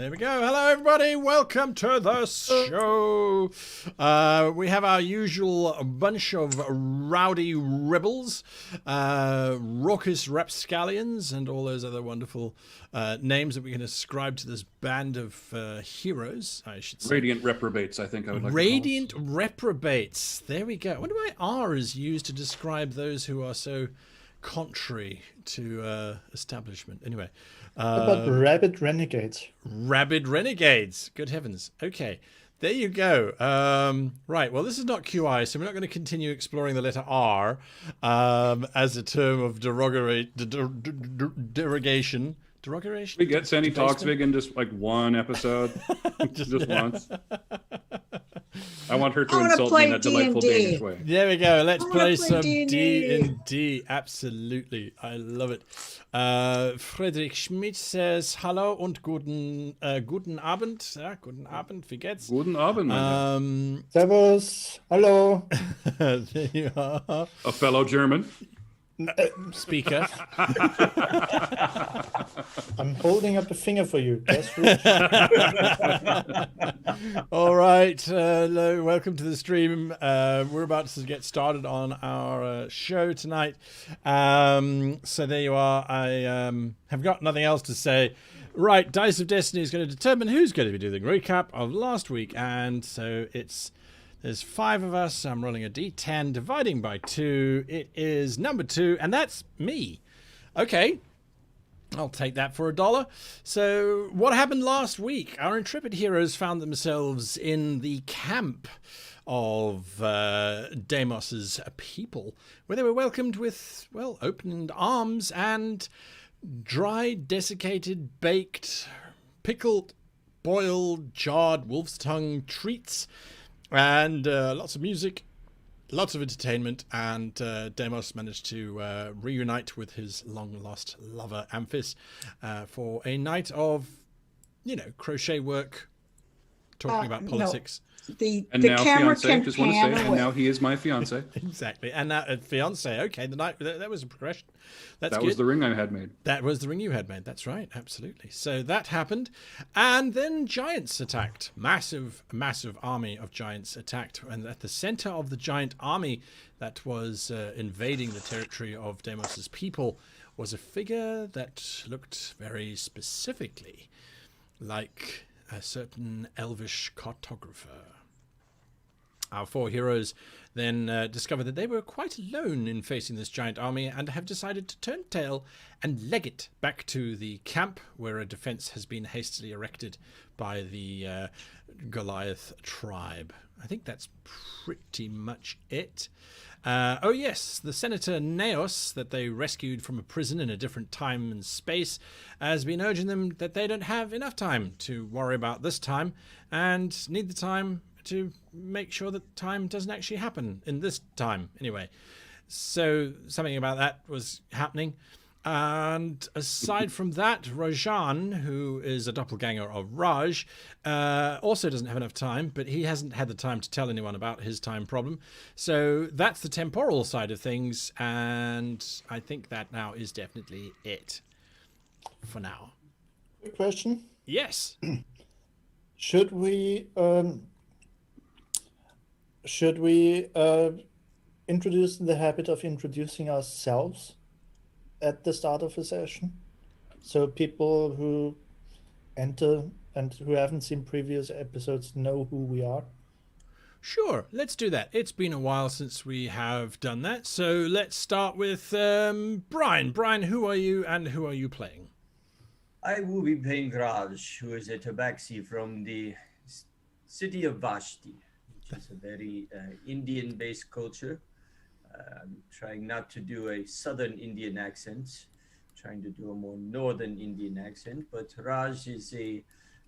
There we go. Hello, everybody. Welcome to the show. We have our usual bunch of rowdy rebels, raucous rapscallions, and all those other wonderful names that we can ascribe to this band of heroes, I should say. Radiant reprobates, I think I would like Radiant to call us. reprobates. There we go. I wonder why R is used to describe those who are so contrary to establishment. Anyway. About rabid renegades. Rabid renegades. Good heavens. Okay. There you go. Right. Well, this is not QI, so we're not going to continue exploring the letter R as a term of derogation. Derogation? We get Sandy Talksvig in just like one episode. just once. I want her to insult me in that delightful Danish way. There we go. Let's play some D&D. Absolutely. I love it. Friedrich Schmidt says, Hallo und guten Abend. Ja, guten Abend. Wie geht's? Guten Abend, mein Servus. Hello. There you are. A fellow German. Speaker. I'm holding up a finger for you. Guess who? All right. Hello, welcome to the stream. We're about to get started on our show tonight. So there you are. I have got nothing else to say. Right. Dice of Destiny is going to determine who's going to be doing the recap of last week. And so there's 5 of us. I'm rolling a d10, dividing by 2. It is number 2, and that's me. Okay. I'll take that for $1. So what happened last week? Our intrepid heroes found themselves in the camp of Deimos's people, where they were welcomed with, well, open arms and dried, desiccated, baked, pickled, boiled, jarred wolf's tongue treats. And lots of music, lots of entertainment, and Deimos managed to reunite with his long-lost lover, Amphis, for a night of, crochet work, talking about politics. The now camera fiance, can just want to say, pan and away. now he is my fiance. Exactly. And now fiance, okay, the night, that was a progression. That's That good. was the ring I had made. That was the ring you had made. That's right. Absolutely. So that happened. And then giants attacked. Massive army of giants attacked. And at the center of the giant army that was invading the territory of Deimos's people was a figure that looked very specifically like a certain elvish cartographer. Our 4 heroes then discovered that they were quite alone in facing this giant army and have decided to turn tail and leg it back to the camp where a defense has been hastily erected by the Goliath tribe. I think that's pretty much it. Oh yes, the Senator Neos that they rescued from a prison in a different time and space has been urging them that they don't have enough time to worry about this time and need the time to make sure that time doesn't actually happen in this time anyway. So something about that was happening. And aside from that, Rajan, who is a doppelganger of Raj, also doesn't have enough time, but he hasn't had the time to tell anyone about his time problem. So that's the temporal side of things, and I think that now is definitely it for now. Good question. Yes. Should we introduce the habit of introducing ourselves at the start of a session, so people who enter and who haven't seen previous episodes know who we are? Sure, let's do that. It's been a while since we have done that, so let's start with Brian. Brian, who are you and who are you playing? I will be playing Raj, who is a tabaxi from the city of Vashti, which is a very Indian-based culture. I'm trying not to do a southern Indian accent, trying to do a more northern Indian accent, but Raj is a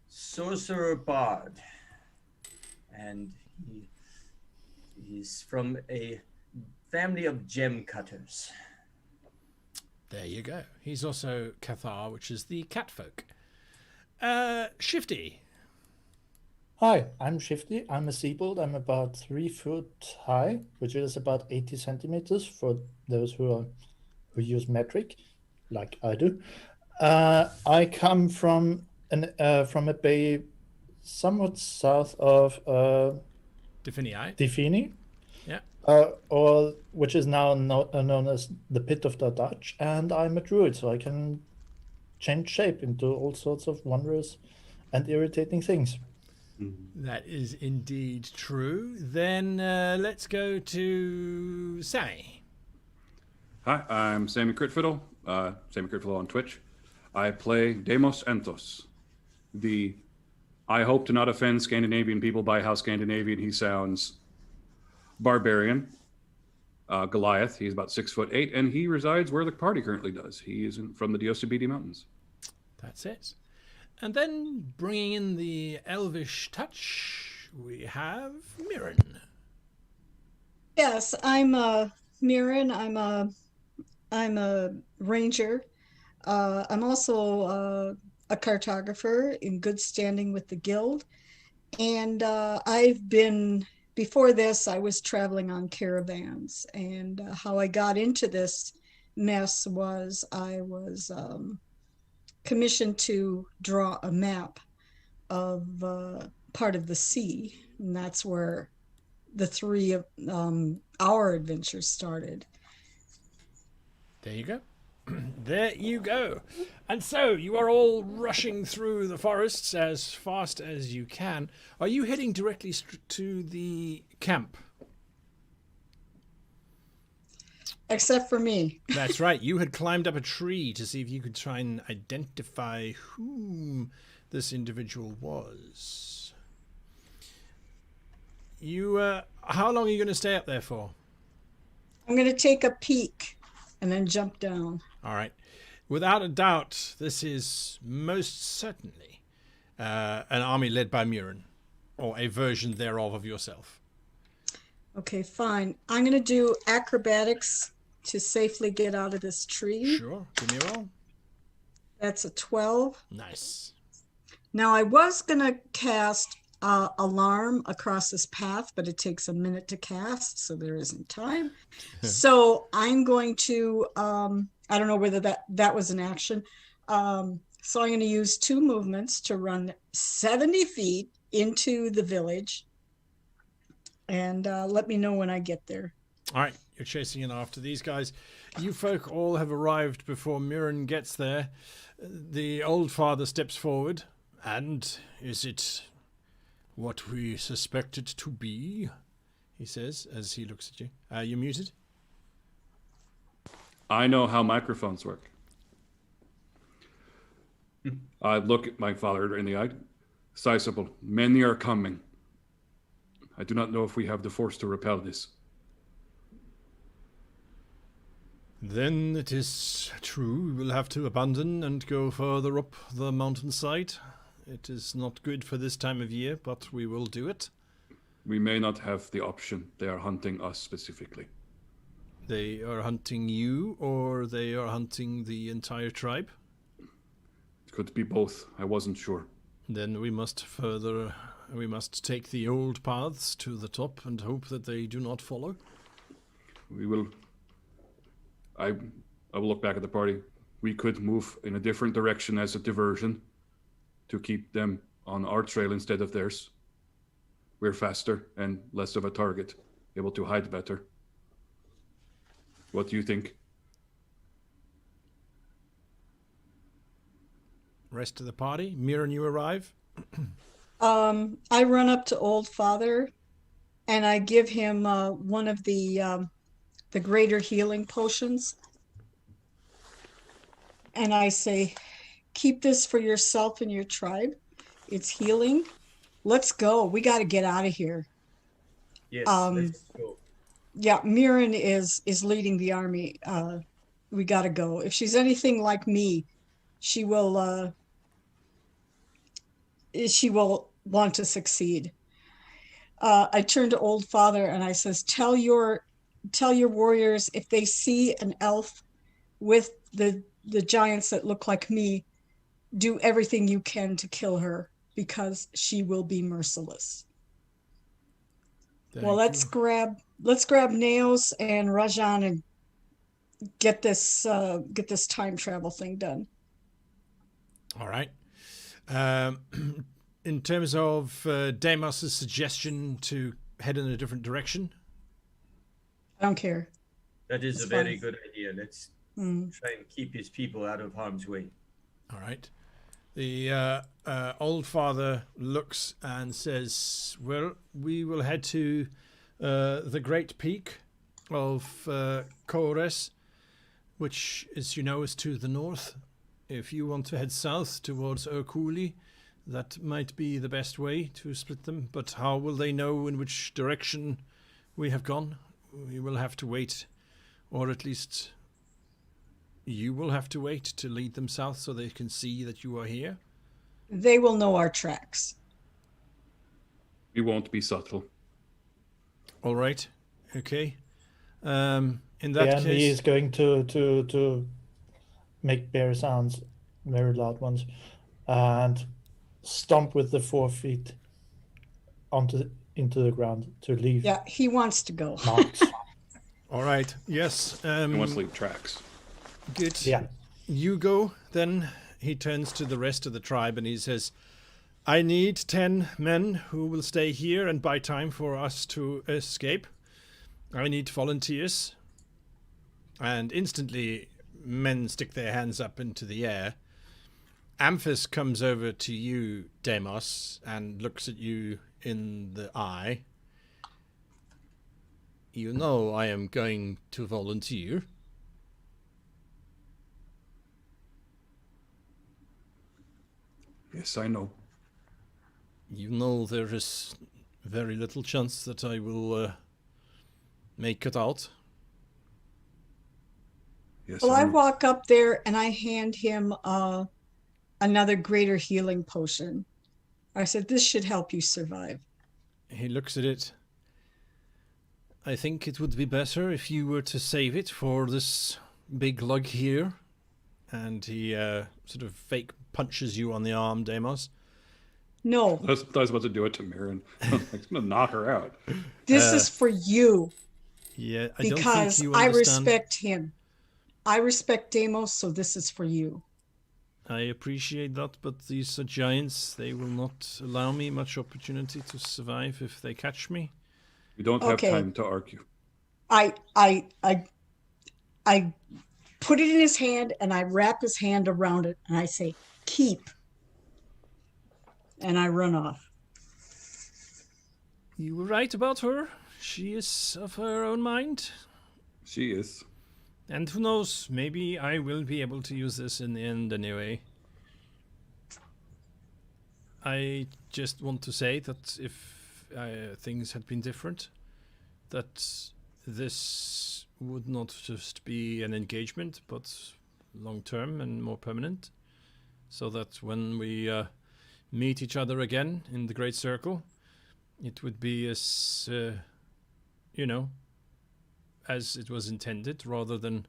sorcerer bard, and he's from a family of gem cutters. There you go. He's also Cathar, which is the cat folk. Shifty. Hi, I'm Shifty. I'm a seabold. I'm about 3 foot high, which is about 80 centimeters for those who use metric, like I do. I come from and from a bay somewhat south of Definii. Defini, Yeah. or which is now known as the Pit of the Dutch, and I'm a druid, so I can change shape into all sorts of wondrous and irritating things. That is indeed true. Then let's go to Sammy. Hi, I'm Sammy Critfiddle. Sammy Critfiddle on Twitch. I play Demos Entos, the I hope to not offend Scandinavian people by how Scandinavian he sounds barbarian. Goliath, he's about 6'8", and he resides where the party currently does. He is from the Diostabidi Mountains. That's it. And then bringing in the elvish touch, we have Mirren. Yes, I'm Mirren. I'm a ranger. I'm also a cartographer in good standing with the guild. And before this, I was traveling on caravans. And how I got into this mess was I was commissioned to draw a map of part of the sea. And that's where the three of our adventures started. There you go. There you go. And so you are all rushing through the forests as fast as you can. Are you heading directly to the camp? Except for me. That's right. You had climbed up a tree to see if you could try and identify whom this individual was. How long are you going to stay up there for? I'm going to take a peek and then jump down. All right. Without a doubt, this is most certainly an army led by Mirren, or a version thereof of yourself. Okay, fine. I'm going to do acrobatics to safely get out of this tree. Sure. Give me a roll. That's a 12. Nice. Now, I was going to cast alarm across this path, but it takes a minute to cast, so there isn't time. So I'm going to, I don't know whether that was an action. So I'm going to use 2 movements to run 70 feet into the village. And let me know when I get there. All right. You're chasing in after these guys. You folk all have arrived before Mirren gets there. The old father steps forward. And is it what we suspect it to be? He says as he looks at you. You're muted. I know how microphones work. I look at my father in the eye. Sizable, many are coming. I do not know if we have the force to repel this. Then it is true. We will have to abandon and go further up the mountainside. It is not good for this time of year, but we will do it. We may not have the option. They are hunting us specifically. They are hunting you, or they are hunting the entire tribe? It could be both. I wasn't sure. Then we must take the old paths to the top and hope that they do not follow. We will... I will look back at the party. We could move in a different direction as a diversion to keep them on our trail instead of theirs. We're faster and less of a target, able to hide better. What do you think? Rest of the party, Mirren, you arrive. I run up to Old Father and I give him one of the greater healing potions. And I say, keep this for yourself and your tribe. It's healing. Let's go. We got to get out of here. Yes, let's go. Yeah, Mirren is leading the army. We got to go. If she's anything like me, she will want to succeed. I turn to Old Father and I says, tell your warriors if they see an elf with the giants that look like me, do everything you can to kill her because she will be merciless. Well, let's grab Naos and Rajan and get this time travel thing done. All right. In terms of Deimos' suggestion to head in a different direction, I don't care. That is It's a very fine. good idea. Let's Mm. try and keep his people out of harm's way. all right. The old father looks and says, "Well, we will head to the great peak of Kores, which, as you know, is to the north. If you want to head south towards Urkuli, that might be the best way to split them. But how will they know in which direction we have gone? We will have to wait, or at least you will have to wait to lead them south so they can see that you are here." They will know our tracks. We won't be subtle. All right. Okay. In that And he case, is going to make bear sounds, very loud ones, and stomp with the 4 feet into the ground to leave Yeah, he wants to go. marks. all right. Yes. He wants to leave tracks. Good. Yeah. You go. Then he turns to the rest of the tribe and he says, "I need 10 men who will stay here and buy time for us to escape. I need volunteers." And instantly, men stick their hands up into the air. Amphis comes over to you, Deimos, and looks at you in the eye. "You know I am going to volunteer." Yes, I know. "You know there is very little chance that I will make it out." Yes, Well, I I know. walk up there and I hand him another greater healing potion. I said, "This should help you survive." He looks at it. "I think it would be better if you were to save it for this big lug here." And he sort of fake punches you on the arm, Deimos. No, I was about to do it to Mirren. I'm going to knock her out. this is for you Yeah, I don't think because you I understand. respect him. I respect Deimos, so this is for you. I appreciate that, but these are giants. They will not allow me much opportunity to survive if they catch me. We don't have Okay. time to argue. I put it in his hand and I wrap his hand around it and I say, "Keep." And I run off. You were right about her. She is of her own mind. She is. And who knows, maybe I will be able to use this in the end anyway. I just want to say that if things had been different, that this would not just be an engagement, but long-term and more permanent. So that when we meet each other again in the Great Circle, it would be as, as it was intended, rather than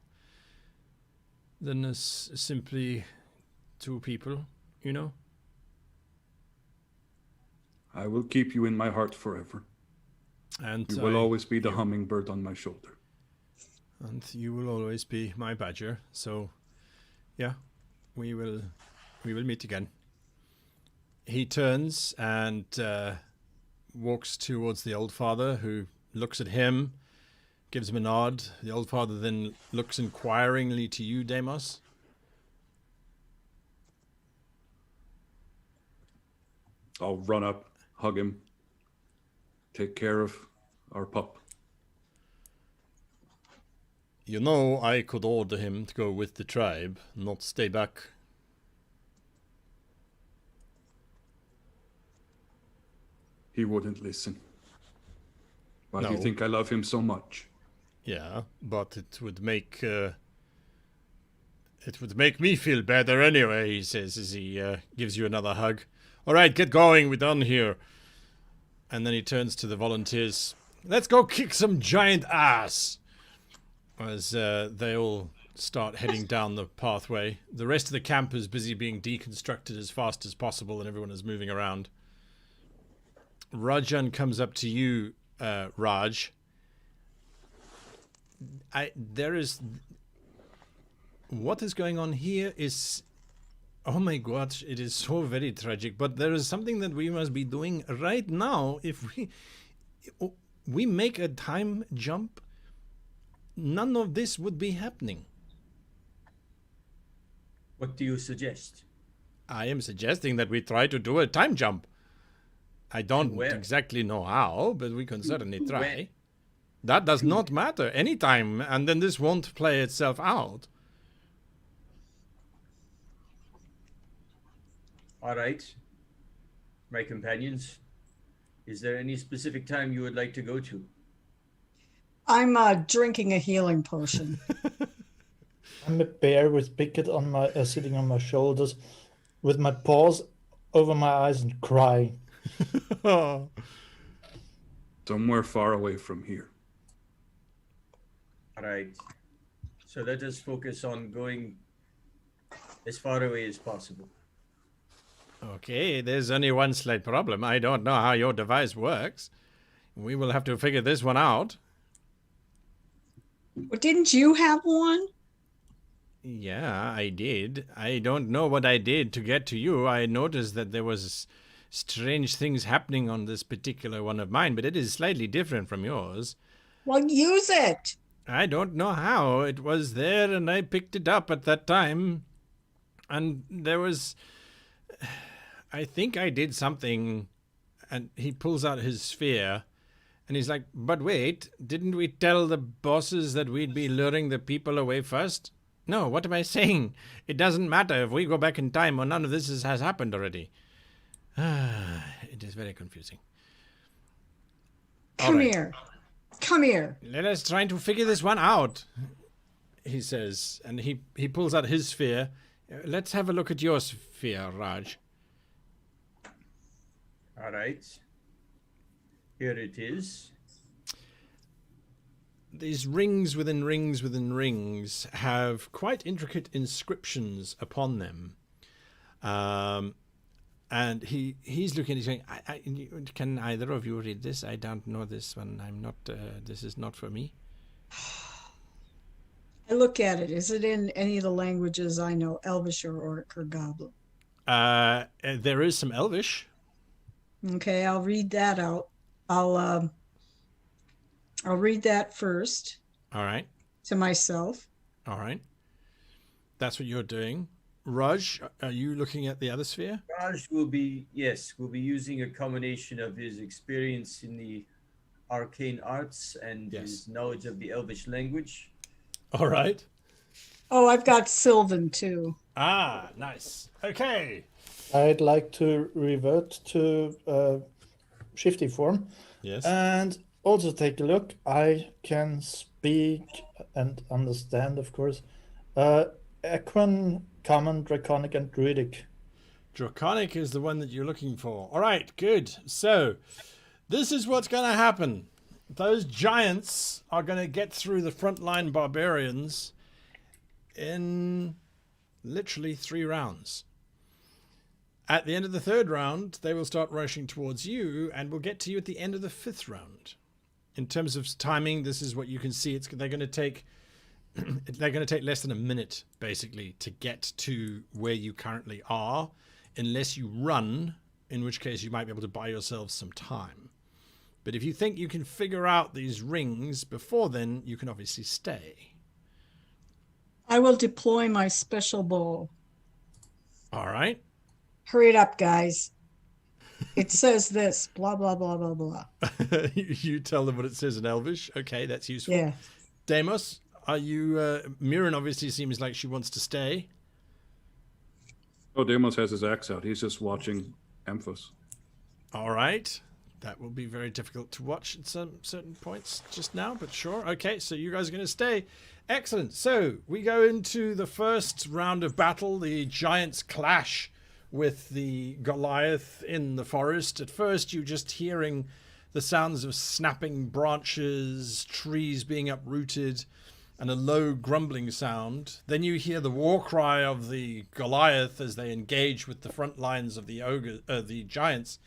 as simply two people, I will keep you in my heart forever. And You will always be the hummingbird on my shoulder. And you will always be my badger. So, yeah, we will meet again. He turns and walks towards the old father, who looks at him, gives him a nod. The old father then looks inquiringly to you, Deimos. I'll run up, hug him, take care of our pup. You know, I could order him to go with the tribe, not stay back. He wouldn't listen. Why do you No. think I love him so much? Yeah, but it would make me feel better anyway, he says as he gives you another hug. All right, get going, we're done here. And then he turns to the volunteers. Let's go kick some giant ass! As they all start heading down the pathway. The rest of the camp is busy being deconstructed as fast as possible, and everyone is moving around. Rajan comes up to you, Raj. What is going on here is Oh my God, it is so very tragic. But there is something that we must be doing right now. If we make a time jump, none of this would be happening. What do you suggest? I am suggesting that we try to do a time jump. I don't where? exactly know how, but we can certainly try. Where? That does not matter. Anytime, and then this won't play itself out. All right. My companions, is there any specific time you would like to go to? I'm drinking a healing potion. I'm a bear with Picket on my sitting on my shoulders, with my paws over my eyes and crying. Somewhere far away from here. All right. So let us focus on going as far away as possible. Okay, there's only one slight problem. I don't know how your device works. We will have to figure this one out. But didn't you have one? Yeah, I did. I don't know what I did to get to you. I noticed that there was strange things happening on this particular one of mine, but it is slightly different from yours. Well, use it. I don't know how. It was there and I picked it up at that time. And there was... I think I did something. And he pulls out his sphere. And he's like, but wait, didn't we tell the bosses that we'd be luring the people away first? No, what am I saying? It doesn't matter if we go back in time or none of this has happened already. It is very confusing. Come All right. here. Come here. Let us try to figure this one out, he says. And he pulls out his sphere. Let's have a look at your sphere, Raj. All right. Here it is. These rings within rings within rings have quite intricate inscriptions upon them. And he's looking, he's saying, can either of you read this? I don't know this one. I'm not, this is not for me. I look at it. Is it in any of the languages I know? Elvish or Orc or Goblin? There is some Elvish. Okay, I'll read that out. I'll read that first All right. to myself. All right. That's what you're doing. Raj, are you looking at the other sphere? Raj will be using a combination of his experience in the arcane arts and Yes. his knowledge of the Elvish language. All right. Oh, I've got Sylvan too. Ah, nice. Okay. I'd like to revert to shifty form Yes. and also take a look. I can speak and understand, of course, Equine, Common, Draconic, and Druidic. Draconic is the one that you're looking for. All right, good. So, this is what's going to happen. Those giants are going to get through the frontline barbarians in literally 3 rounds. At the end of the 3rd round, they will start rushing towards you, and we'll get to you at the end of the 5th round. In terms of timing, this is what you can see. They're going to take less than a minute, basically, to get to where you currently are, unless you run, in which case you might be able to buy yourselves some time. But if you think you can figure out these rings before then, you can obviously stay. I will deploy my special bow. All right. Hurry it up, guys. It says this, blah, blah, blah, blah, blah. You tell them what it says in Elvish. Okay, that's useful. Yeah. Deimos, are you... Mirren obviously seems like she wants to stay. Oh, Deimos has his axe out. He's just watching Amphos. All right. That will be very difficult to watch at some certain points just now, but sure. Okay, so you guys are going to stay. Excellent. So we go into the first round of battle. The giants clash with the Goliath in the forest. At first, you're just hearing the sounds of snapping branches, trees being uprooted, and a low grumbling sound. Then you hear the war cry of the Goliath as they engage with the front lines of the giants.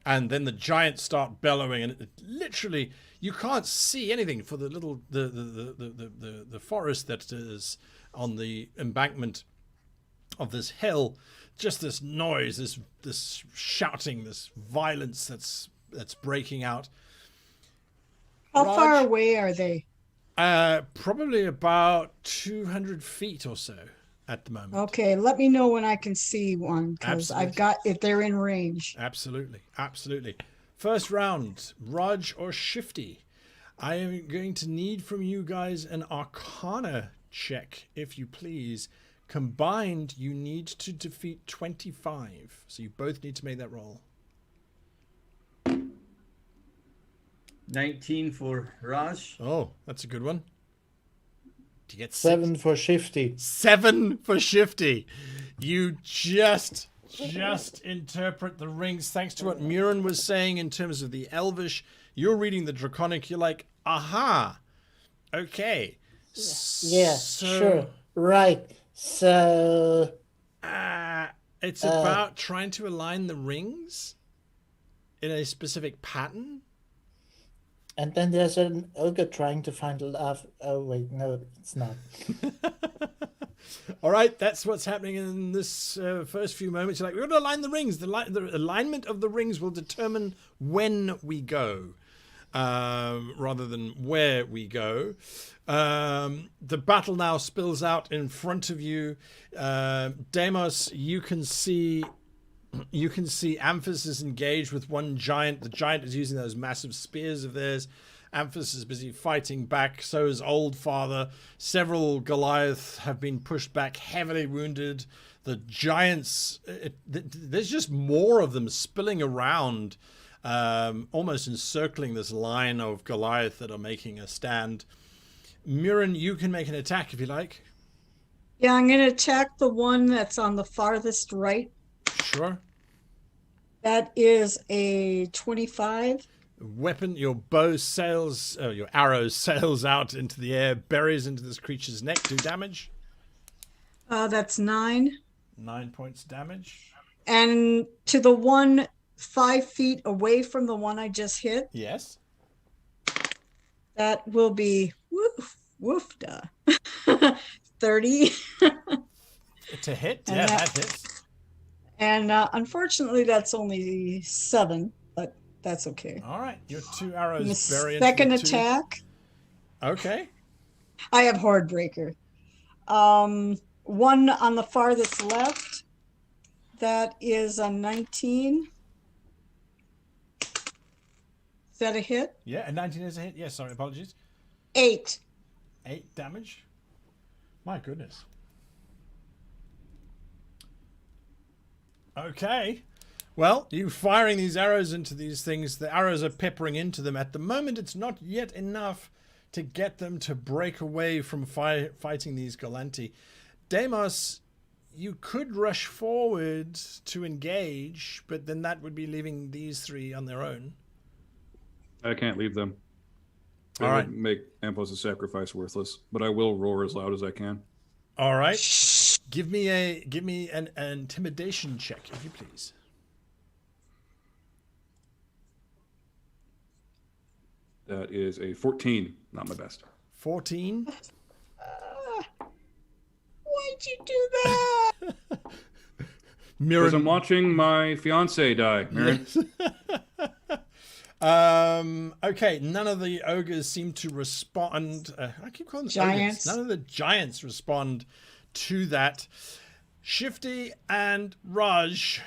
And then the giants start bellowing, and it literally you can't see anything for the little the forest that is on the embankment of this hill, just this noise, this shouting, this violence that's breaking out. How Raj? far away are they? Probably about 200 feet or so at the moment. Okay, let me know when I can see one, because I've Absolutely. got, if they're in range. Absolutely, absolutely. First round, Raj or Shifty. I am going to need from you guys an Arcana check, if you please. Combined, you need to defeat 25. So you both need to make that roll. 19 for Raj. Oh, that's a good one. To get 7 for Shifty. 7 for Shifty. You just interpret the rings thanks to what Murin was saying in terms of the Elvish. You're reading the Draconic. You're like, aha. Okay. Yeah, sure. Right. So, It's about trying to align the rings in a specific pattern. and then there's an ogre trying to find love. Oh, wait, no, it's not. All right, that's what's happening in this first few moments. You're like, we're going to align the rings. The alignment of the rings will determine when we go, rather than where we go. The battle now spills out in front of you. Deimos, you can see Amphis is engaged with one giant. The giant is using those massive spears of theirs. Amphis is busy fighting back. So is Old Father. Several Goliath have been pushed back, heavily wounded. The giants, there's just more of them spilling around, almost encircling this line of Goliath that are making a stand. Murin, you can make an attack if you like. Yeah, I'm going to attack the one that's on the farthest right. Sure. That is a 25. Weapon, your bow sails, your arrow sails out into the air, buries into this creature's neck. 2 damage. That's 9. 9 points damage. And to the one 5 feet away from the one I just hit, Yes. that will be woofda. 30. To hit? And Yeah, that- that hits. And unfortunately, that's only 7, but that's okay. All right, your 2 And arrows the bury into second the 2. attack, Okay. I have Hordebreaker. One on the farthest left, that is a 19. Is that a hit? Yeah, and 19 is a hit. Yeah, sorry, apologies. 8. 8 damage. My goodness. Okay. Well, you firing these arrows into these things, the arrows are peppering into them. At the moment, it's not yet enough to get them to break away from fighting these Galanti. Deimos, you could rush forward to engage, but then that would be leaving these 3 on their own. I can't leave them. It All right. would make Ampos' sacrifice worthless, but I will roar as loud as I can. All right. Give me an intimidation check, if you please. That is a 14, not my best. 14. Why'd you do that? Because I'm Mirren. watching my fiance die, Mirren. Okay, none of the ogres seem to respond. I keep calling them Giants. ogres. None of the giants respond to that. Shifty and Raj,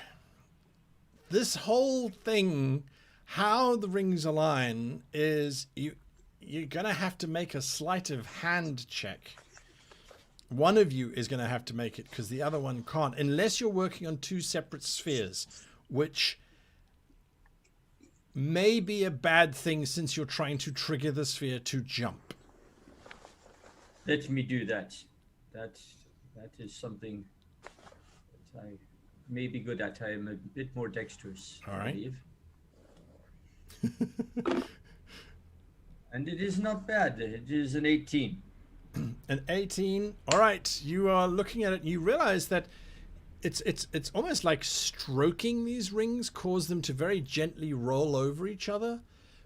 this whole thing, how the rings align is you're gonna have to make a sleight of hand check. One of you is gonna have to make it because the other one can't, unless you're working on 2 separate spheres, which may be a bad thing since you're trying to trigger the sphere to jump. Let me do that. That is something that I may be good at. I am a bit more dexterous, All I right. believe. And it is not bad. It is an 18. An 18. All right, you are looking at it and you realize that it's almost like stroking these rings cause them to very gently roll over each other.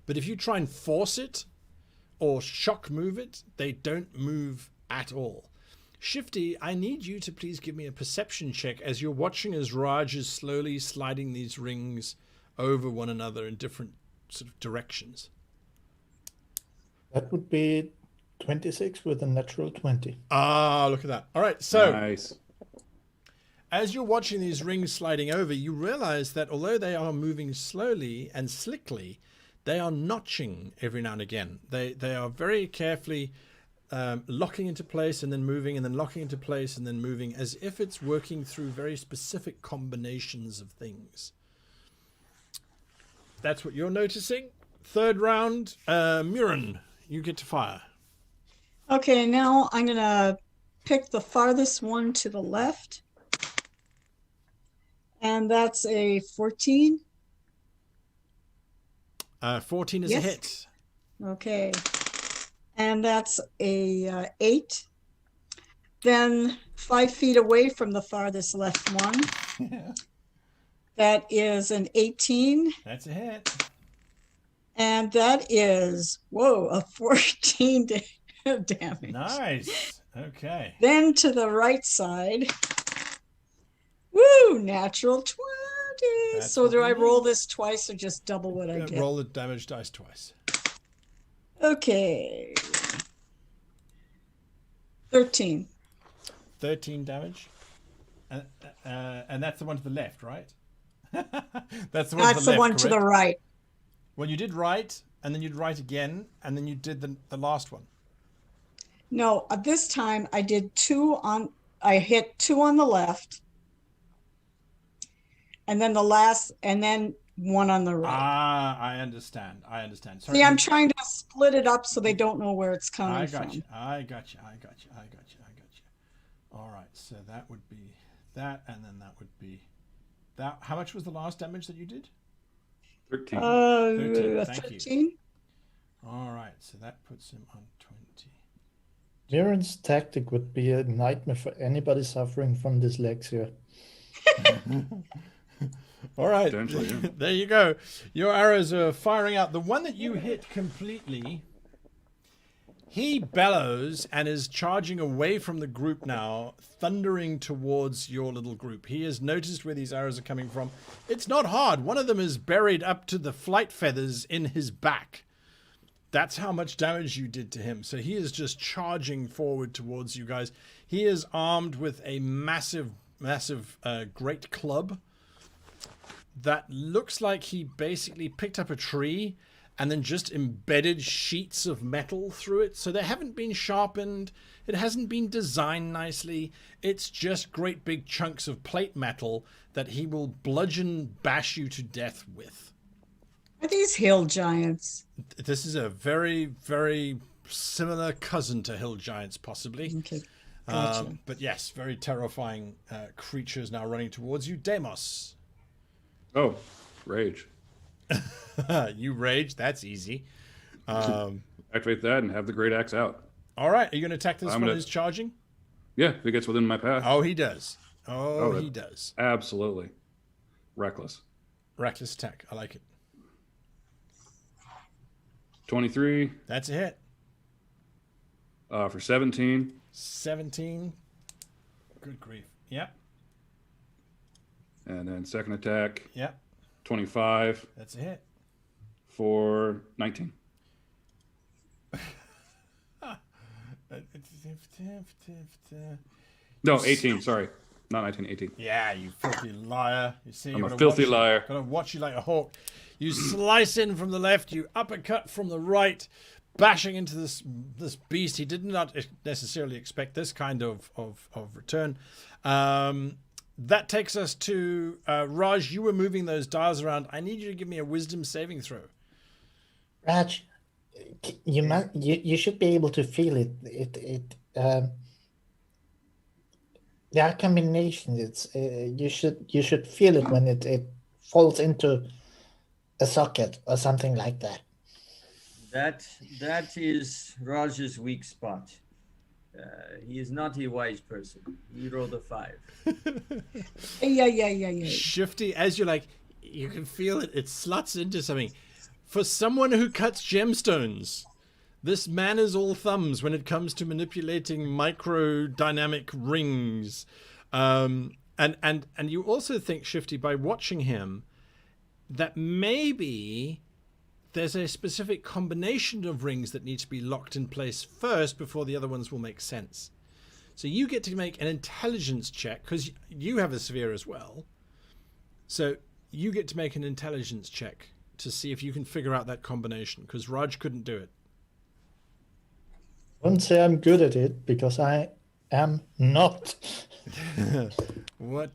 But if you try and force it or shock move it, they don't move at all. Shifty, I need you to please give me a perception check as you're watching as Raj is slowly sliding these rings over one another in different sort of directions. That would be 26 with a natural 20. Ah, look at that. All right, so Nice. as you're watching these rings sliding over, you realize that although they are moving slowly and slickly, they are notching every now and again. They are very carefully locking into place and then moving and then locking into place and then moving, as if it's working through very specific combinations of things. That's what you're noticing. Third round, Murin, you get to fire. Okay, now I'm gonna pick the farthest one to the left. And that's a 14. 14 is a Yes. hit. Okay. And that's a 8. Then 5 feet away from the farthest left one. That is an 18. That's a hit. And that is, whoa, a 14 damage. Nice. Okay. Then to the right side. Woo, natural 20. That's So what do we I roll need. this twice or just double what I get? Roll the damage dice twice. Okay. 13. 13 damage. And that's the one to the left, right? That's the one That's to the the left, one to the correct? right. Well, you did right, and then you'd right again, and then you did the last one. No, this time I did 2 on, I hit 2 on the left. And then the last, and then 1 on the right. Ah, I understand. Sorry, See, I'm trying to split it up so they don't know where it's coming I from. got you. I got you. All right, so that would be that, and then that would be that. How much was the last damage that you did? 13. 13, thank you. 13. All right, so that puts him on 20. Mirren's tactic would be a nightmare for anybody suffering from dyslexia. All right, Potentially, yeah. there you go. Your arrows are firing out. The one that you hit completely, he bellows and is charging away from the group now, thundering towards your little group. He has noticed where these arrows are coming from. It's not hard. One of them is buried up to the flight feathers in his back. That's how much damage you did to him. So he is just charging forward towards you guys. He is armed with a massive great club that looks like he basically picked up a tree and then just embedded sheets of metal through it. So they haven't been sharpened. It hasn't been designed nicely. It's just great big chunks of plate metal that he will bludgeon bash you to death with. Are these hill giants? This is a very, very similar cousin to hill giants, possibly. Okay. Gotcha. But yes, very terrifying creatures now running towards you. Deimos. Oh, rage. You rage. That's easy. Activate that and have the great axe out. All right. Are you going to attack this I'm one gonna- who's charging? Yeah, if it gets within my path. Oh, he does. Oh, Oh, he does. Absolutely. Reckless. Reckless attack. I like it. 23 That's a hit. for 17. 17. Good grief. Yep. And then second attack, Yep. 25 That's a hit. for 19. No, 18. Sorry. Not 19, 18. Yeah, you filthy liar. You see, I'm a filthy liar. Gonna watch you like a hawk. You slice in from the left, you uppercut from the right, bashing into this beast. He did not necessarily expect this kind of return. That takes us to Raj. You were moving those dials around. I need you to give me a wisdom saving throw. Raj, you should be able to feel it. There are combinations. You should feel it when it falls into a socket or something like that. That is Raj's weak spot. He is not a wise person. He rolled a 5. Yeah. Shifty, as you're like, you can feel it. It slots into something. For someone who cuts gemstones, This man is all thumbs when it comes to manipulating microdynamic rings. And you also think, Shifty, by watching him, that maybe there's a specific combination of rings that need to be locked in place first before the other ones will make sense. So you get to make an intelligence check, because you have a sphere as well. So you get to make an intelligence check to see if you can figure out that combination, because Raj couldn't do it. I wouldn't say I'm good at it, because I am not. What?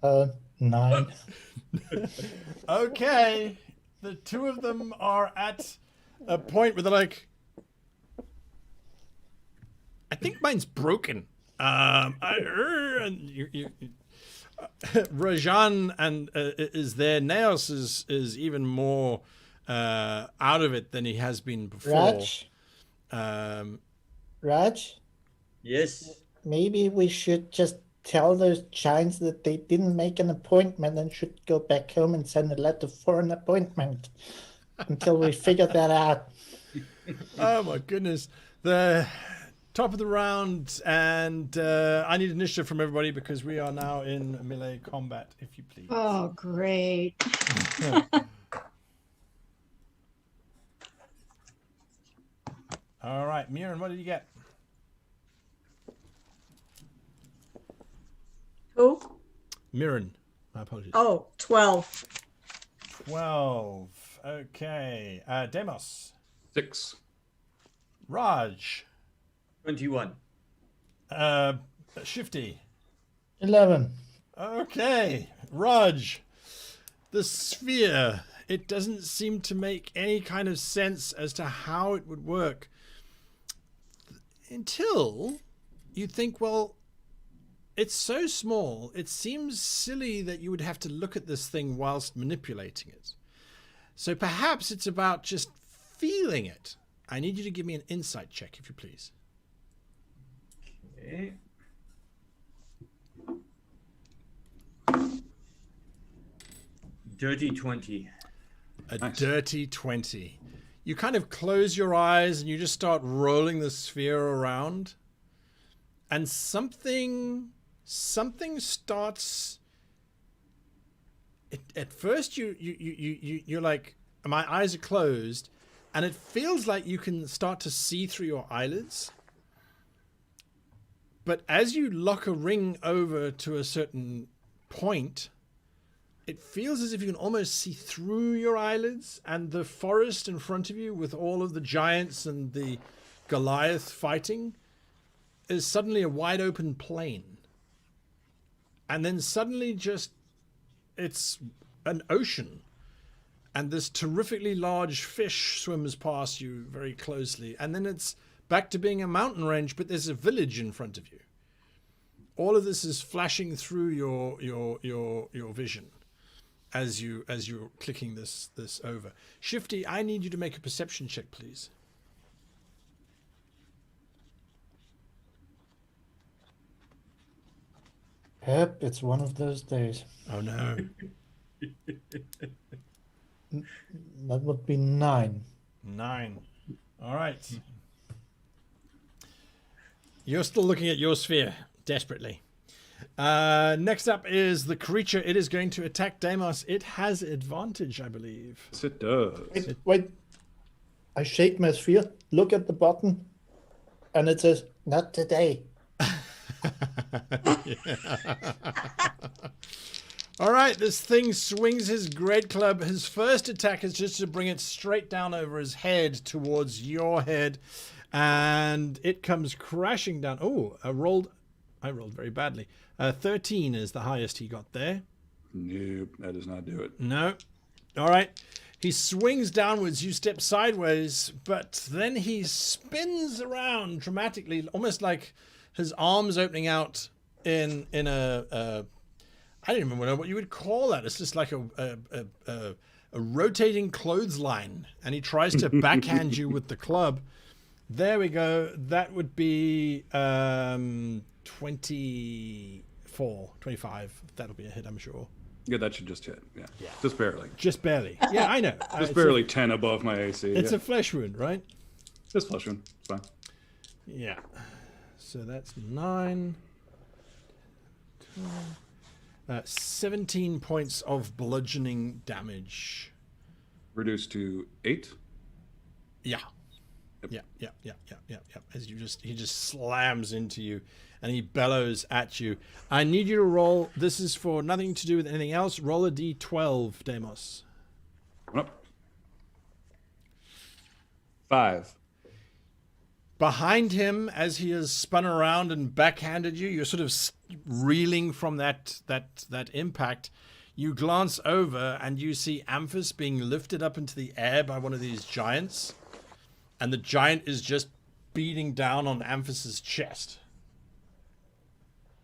9. Okay. The two of them are at a point where they're like, I think mine's broken. And Rajan and is there. Naos is even more out of it than he has been before. Raj, Yes. maybe we should just tell those giants that they didn't make an appointment and should go back home and send a letter for an appointment until we figure that out. Oh my goodness. The top of the round, and I need initiative from everybody because we are now in melee combat, if you please. Oh, great. All right, Mirren, what did you get? Who? Mirren. My apologies. Oh, 12. 12. Okay. Demos. 6. Raj. 21. Shifty. 11. Okay. Raj. The sphere. It doesn't seem to make any kind of sense as to how it would work. Until you think, well, it's so small, it seems silly that you would have to look at this thing whilst manipulating it. So perhaps it's about just feeling it. I need you to give me an insight check, if you please. Okay. Dirty 20. A Nice. dirty 20. You kind of close your eyes and you just start rolling the sphere around. And something starts. At first you're like, my eyes are closed, and it feels like you can start to see through your eyelids. But as you lock a ring over to a certain point, it feels as if you can almost see through your eyelids, and the forest in front of you with all of the giants and the Goliath fighting is suddenly a wide open plain. And then suddenly just it's an ocean, and this terrifically large fish swims past you very closely, and then it's back to being a mountain range, but there's a village in front of you. All of this is flashing through your vision as you're clicking this over. Shifty, I need you to make a perception check, please. Yep, it's one of those days. Oh no. That would be 9. 9. All right. You're still looking at your sphere desperately. Next up is the creature. It is going to attack Deimos. It has advantage, I believe. Yes, it does. Wait. I shake my sphere, look at the button, and it says, not today. All right, this thing swings his great club. His first attack is just to bring it straight down over his head towards your head, and it comes crashing down. Oh, I rolled very badly. 13 is the highest he got there. Nope, that does not do it. No. All right. He swings downwards. You step sideways, but then he spins around dramatically, almost like his arms opening out in a I don't even know what you would call that. It's just like a rotating clothesline, and he tries to backhand you with the club. There we go. That would be 24, 25. That'll be a hit, I'm sure. Yeah, that should just hit. Yeah, just barely. Just barely. Yeah, I know. Just It's barely 10 above my AC. It's yeah. a flesh wound, right? Just flesh wound. It's fine. Yeah. So that's 9. 17 points of bludgeoning damage. Reduced to 8. Yeah. Yeah. As he just slams into you and he bellows at you. I need you to roll. This is for nothing to do with anything else. Roll a d12, Deimos. Coming up. 5. Behind him, as he has spun around and backhanded you, you're sort of reeling from that impact. You glance over and you see Amphis being lifted up into the air by one of these giants. And the giant is just beating down on Amphis's chest.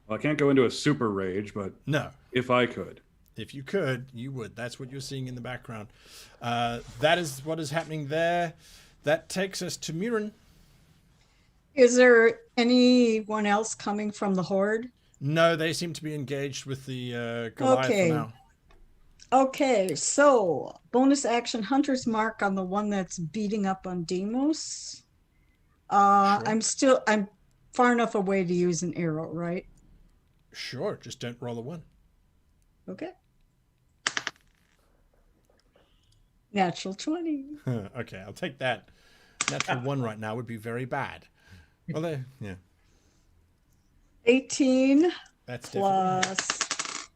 Well, I can't go into a super rage, but No. if I could. If you could, you would. That's what you're seeing in the background. That is what is happening there. That takes us to Murin. Is there anyone else coming from the horde? No, they seem to be engaged with the Goliath Okay. for now. Okay, so bonus action Hunter's Mark on the one that's beating up on Deimos. Sure. I'm far enough away to use an arrow, right? Sure, just don't roll a 1. Okay. Natural 20. Okay, I'll take that. Natural 1 right now would be very bad. Well, yeah. 18 That's definitely plus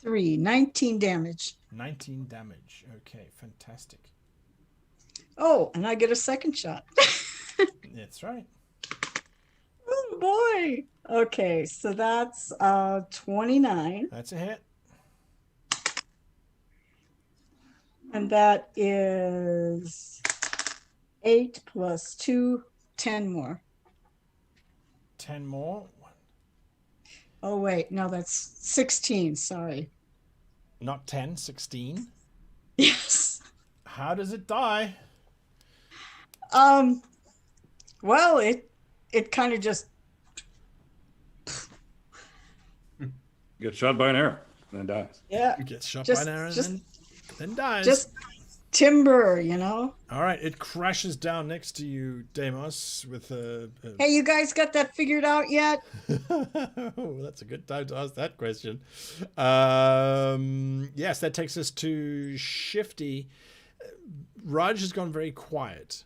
3, 19 damage. 19 damage. Okay, fantastic. Oh, and I get a second shot. That's right. Oh boy. Okay, so that's 29. That's a hit. And that is 8 plus 2, 10 more. 10 more. Oh wait, no, that's 16, sorry. Not 10, 16. Yes. How does it die? Well, it kind of just Gets shot by an arrow and then dies. yeah, It gets shot Just- by an arrow just- and then dies. just timber, you know. All right, it crashes down next to you, Deimos, with a... Hey, you guys got that figured out yet? Oh, that's a good time to ask that question. Yes, that takes us to Shifty. Raj has gone very quiet.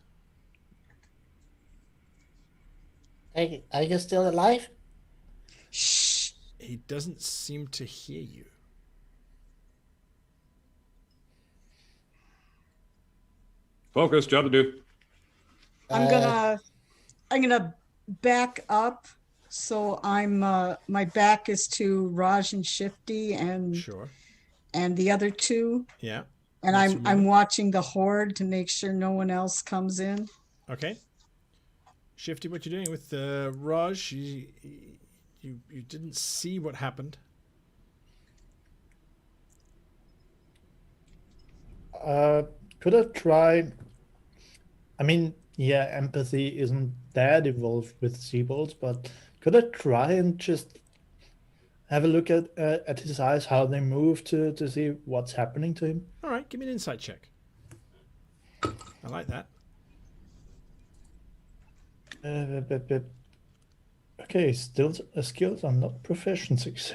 Hey, are you still alive? Shh. He doesn't seem to hear you. Focus, job to do. I'm gonna back up, so I'm my back is to Raj and Shifty Sure. and the other two, Yeah. and That's I'm familiar. watching the horde to make sure no one else comes in. Okay. Shifty, what you doing with Raj? You didn't see what happened. Could I try? I mean, yeah, empathy isn't that evolved with Seabolts, but could I try and just have a look at his eyes, how they move to see what's happening to him? All right, give me an insight check. I like that. Okay, still skills are not proficiencies.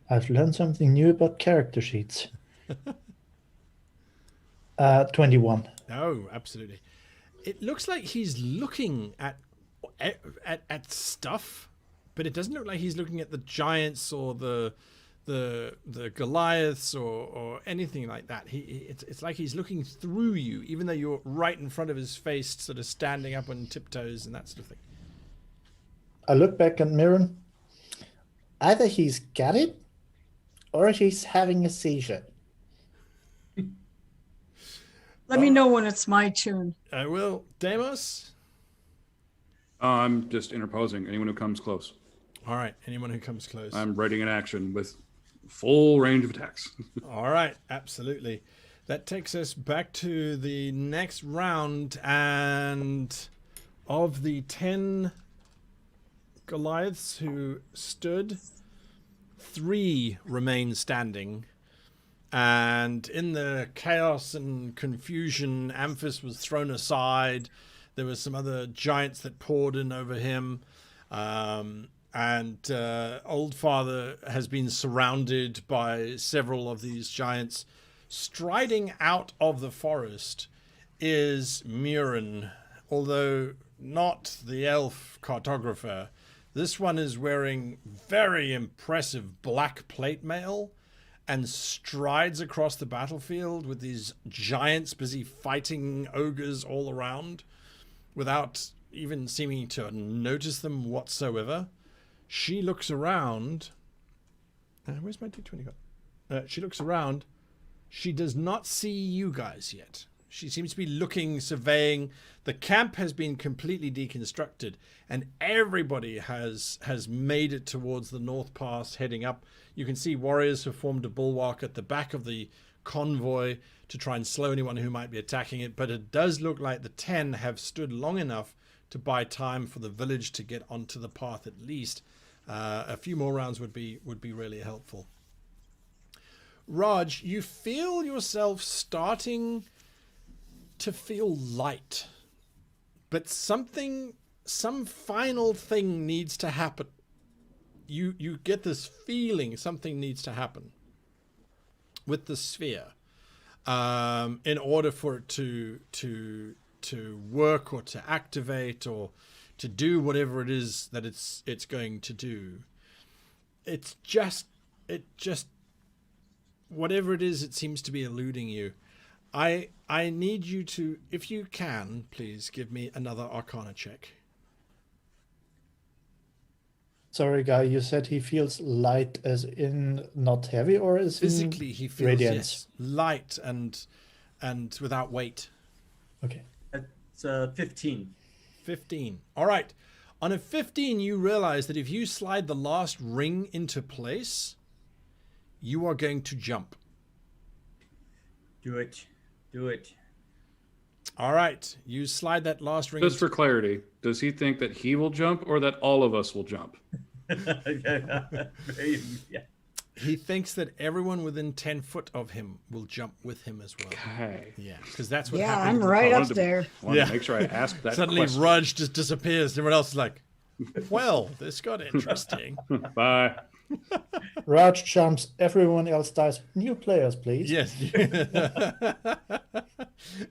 I've learned something new about character sheets. 21. Oh, absolutely. It looks like he's looking at stuff, but it doesn't look like he's looking at the giants or the Goliaths or anything like that. It's like he's looking through you, even though you're right in front of his face, sort of standing up on tiptoes and that sort of thing. I look back at Mirren. Either he's got it, or he's having a seizure. Let me know when it's my turn. I will. Deimos? I'm just interposing. Anyone who comes close. All right. Anyone who comes close. I'm readying an action with full range of attacks. All right. Absolutely. That takes us back to the next round. And of the 10 Goliaths who stood, 3 remain standing. And in the chaos and confusion, Amphis was thrown aside. There were some other giants that poured in over him. And Old Father has been surrounded by several of these giants. Striding out of the forest is Murin, although not the elf cartographer. This one is wearing very impressive black plate mail and strides across the battlefield with these giants busy fighting ogres all around without even seeming to notice them whatsoever. She looks around. Where's my D20 got? She looks around. She does not see you guys yet. She seems to be looking, surveying. The camp has been completely deconstructed, and everybody has made it towards the North Pass, heading up. You can see warriors have formed a bulwark at the back of the convoy to try and slow anyone who might be attacking it. But it does look like the 10 have stood long enough to buy time for the village to get onto the path at least. A few more rounds would be really helpful. Raj, you feel yourself starting to feel light, but some final thing needs to happen. You get this feeling something needs to happen with the sphere in order for it to work or to activate or to do whatever it is that it's going to do. It just whatever it is, it seems to be eluding you. I need you to, if you can, please give me another Arcana check. Sorry, Guy, you said he feels light as in not heavy, or as Physically, in he feels radiance? yes, light and without weight. Okay. It's 15. 15. All right. On a 15, you realize that if you slide the last ring into place, you are going to jump. Do it. Do it. All right. You slide that last ring. Just for clarity, does he think that he will jump or that all of us will jump? Yeah. He thinks that everyone within 10 foot of him will jump with him as well. Okay. Yeah, because that's what Yeah, happens. I'm with the right cult. up there. Wanted to make sure I asked that Suddenly, question. Rudge just disappears. Everyone else is like, well, this got interesting. Bye. Raj jumps, everyone else dies. New players, please. Yes.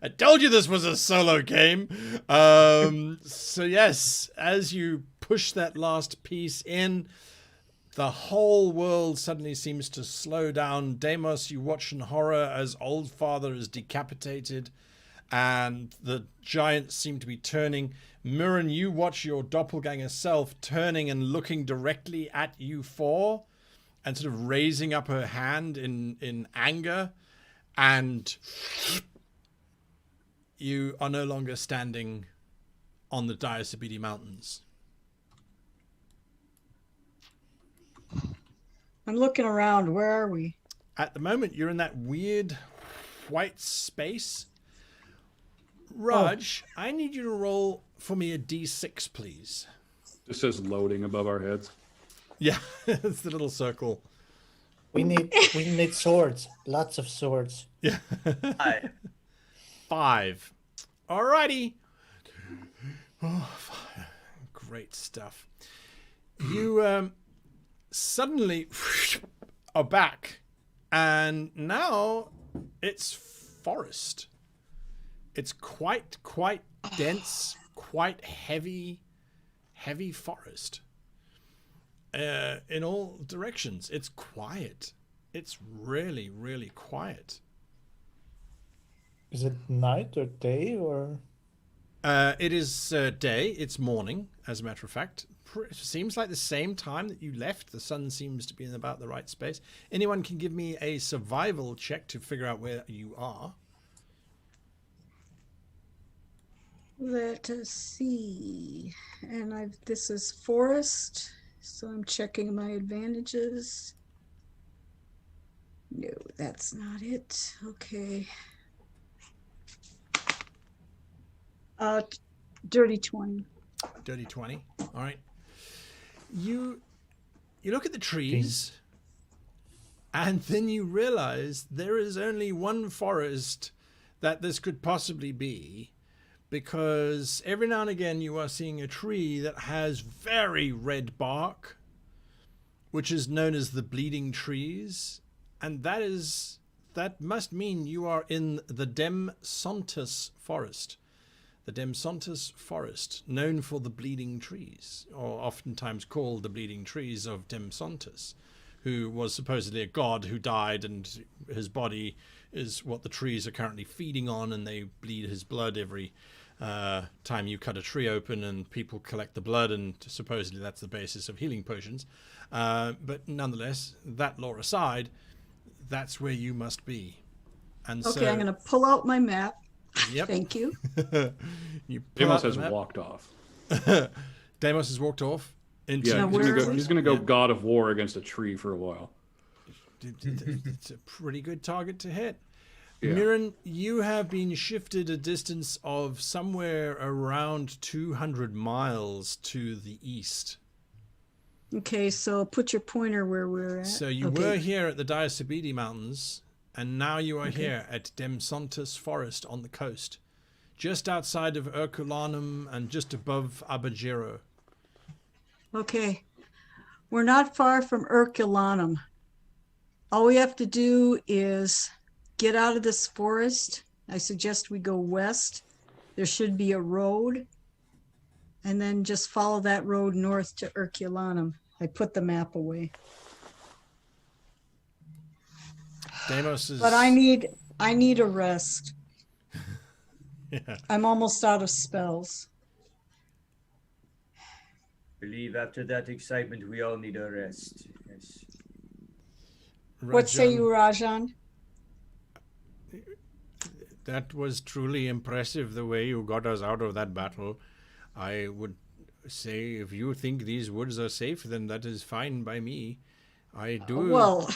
I told you this was a solo game. So yes, as you push that last piece in, the whole world suddenly seems to slow down. Deimos, you watch in horror as Old Father is decapitated and the giants seem to be turning. Mirren, you watch your doppelganger self turning and looking directly at you four and sort of raising up her hand in anger, and you are no longer standing on the Diacibidi Mountains. I'm looking around. Where are we? At the moment, you're in that weird white space. Raj, I need you to roll for me a d6, please. Just says loading above our heads. Yeah, it's the little circle. We need swords. Lots of swords. Yeah. Hi. 5. Alrighty. Oh, great stuff. You suddenly are back, and now it's forest. It's quite dense, quite heavy forest. In all directions. It's quiet. It's really, really quiet. Is it night or day or? It is day. It's morning, as a matter of fact. Seems like the same time that you left. The sun seems to be in about the right space. Anyone can give me a survival check to figure out where you are. Let us see. And this is forest, so I'm checking my advantages. No, that's not it. Okay. Dirty 20. Dirty 20. All right. You look at the trees, And then you realize there is only one forest that this could possibly be, because every now and again you are seeing a tree that has very red bark, which is known as the bleeding trees, and that must mean you are in the Demsontis forest. The Demsontis forest, known for the bleeding trees, or oftentimes called the bleeding trees of Demsontis, who was supposedly a god who died, and his body is what the trees are currently feeding on, and they bleed his blood every time you cut a tree open, and people collect the blood, and supposedly that's the basis of healing potions. But nonetheless, that lore aside, that's where you must be. And Okay, so, I'm going to pull out my map. Yep. Thank you. You pull Deimos out the has map. walked off. Deimos has walked off. Into Yeah, Now, he's where gonna is go. he? He's gonna go God of War against a tree for a while. It's a pretty good target to hit. Yeah. Mirren, you have been shifted a distance of somewhere around 200 miles to the east. Okay, so put your pointer where we're at. So you Okay. were here at the Diacibidi Mountains, and now you are here at Demsontis Forest on the coast, just outside of Urkulanum and just above Abajiro. Okay. We're not far from Urkulanum. All we have to do is get out of this forest. I suggest we go west. There should be a road. And then just follow that road north to Urkulanum. I put the map away. Deimos is... But I need a rest. Yeah. I'm almost out of spells. Believe after that excitement, we all need a rest. Yes. What say Rajan, you, Rajan? That was truly impressive, the way you got us out of that battle. I would say if you think these woods are safe, then that is fine by me. I do. Well,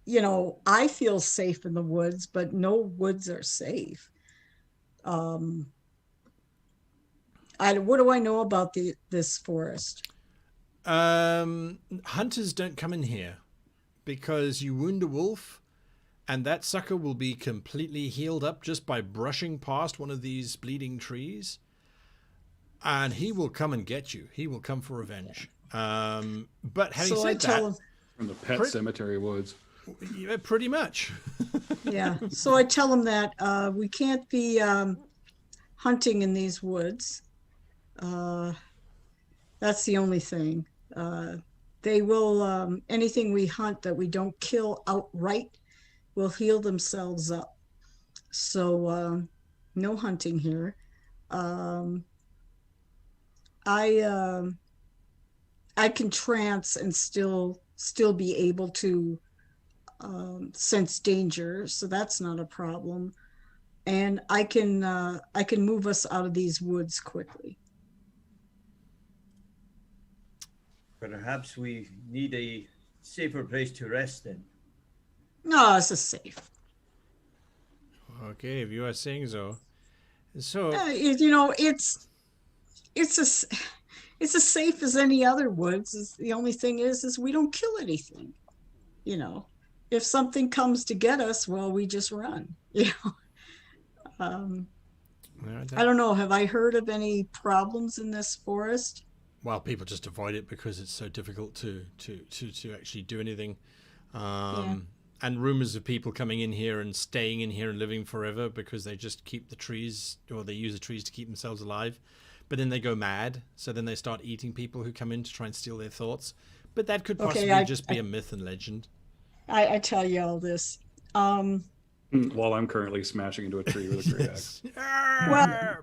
you know, I feel safe in the woods, but no woods are safe. What do I know about this forest? Hunters don't come in here because you wound a wolf and that sucker will be completely healed up just by brushing past one of these bleeding trees, and he will come and get you. He will come for revenge. But having So I said tell that, him, From the Pet Pretty- Cemetery woods. yeah, pretty much. yeah. So I tell him that we can't be hunting in these woods. That's the only thing. They will, anything we hunt that we don't kill outright will heal themselves up. So no hunting here. I can trance and still be able to sense danger, so that's not a problem. And I can move us out of these woods quickly. Perhaps we need a safer place to rest then. No, this is safe. Okay, if you are saying so. So, You know, it's as safe as any other woods. The only thing is we don't kill anything. You know, if something comes to get us, well, we just run. You know, I don't know. Have I heard of any problems in this forest? well, people just avoid it because it's so difficult to actually do anything. And rumors of people coming in here and staying in here and living forever because they just keep the trees, or they use the trees to keep themselves alive. But then they go mad, so then they start eating people who come in to try and steal their thoughts. But that could possibly just be a myth and legend. I tell you all this. While I'm currently smashing into a tree with a great axe. Well,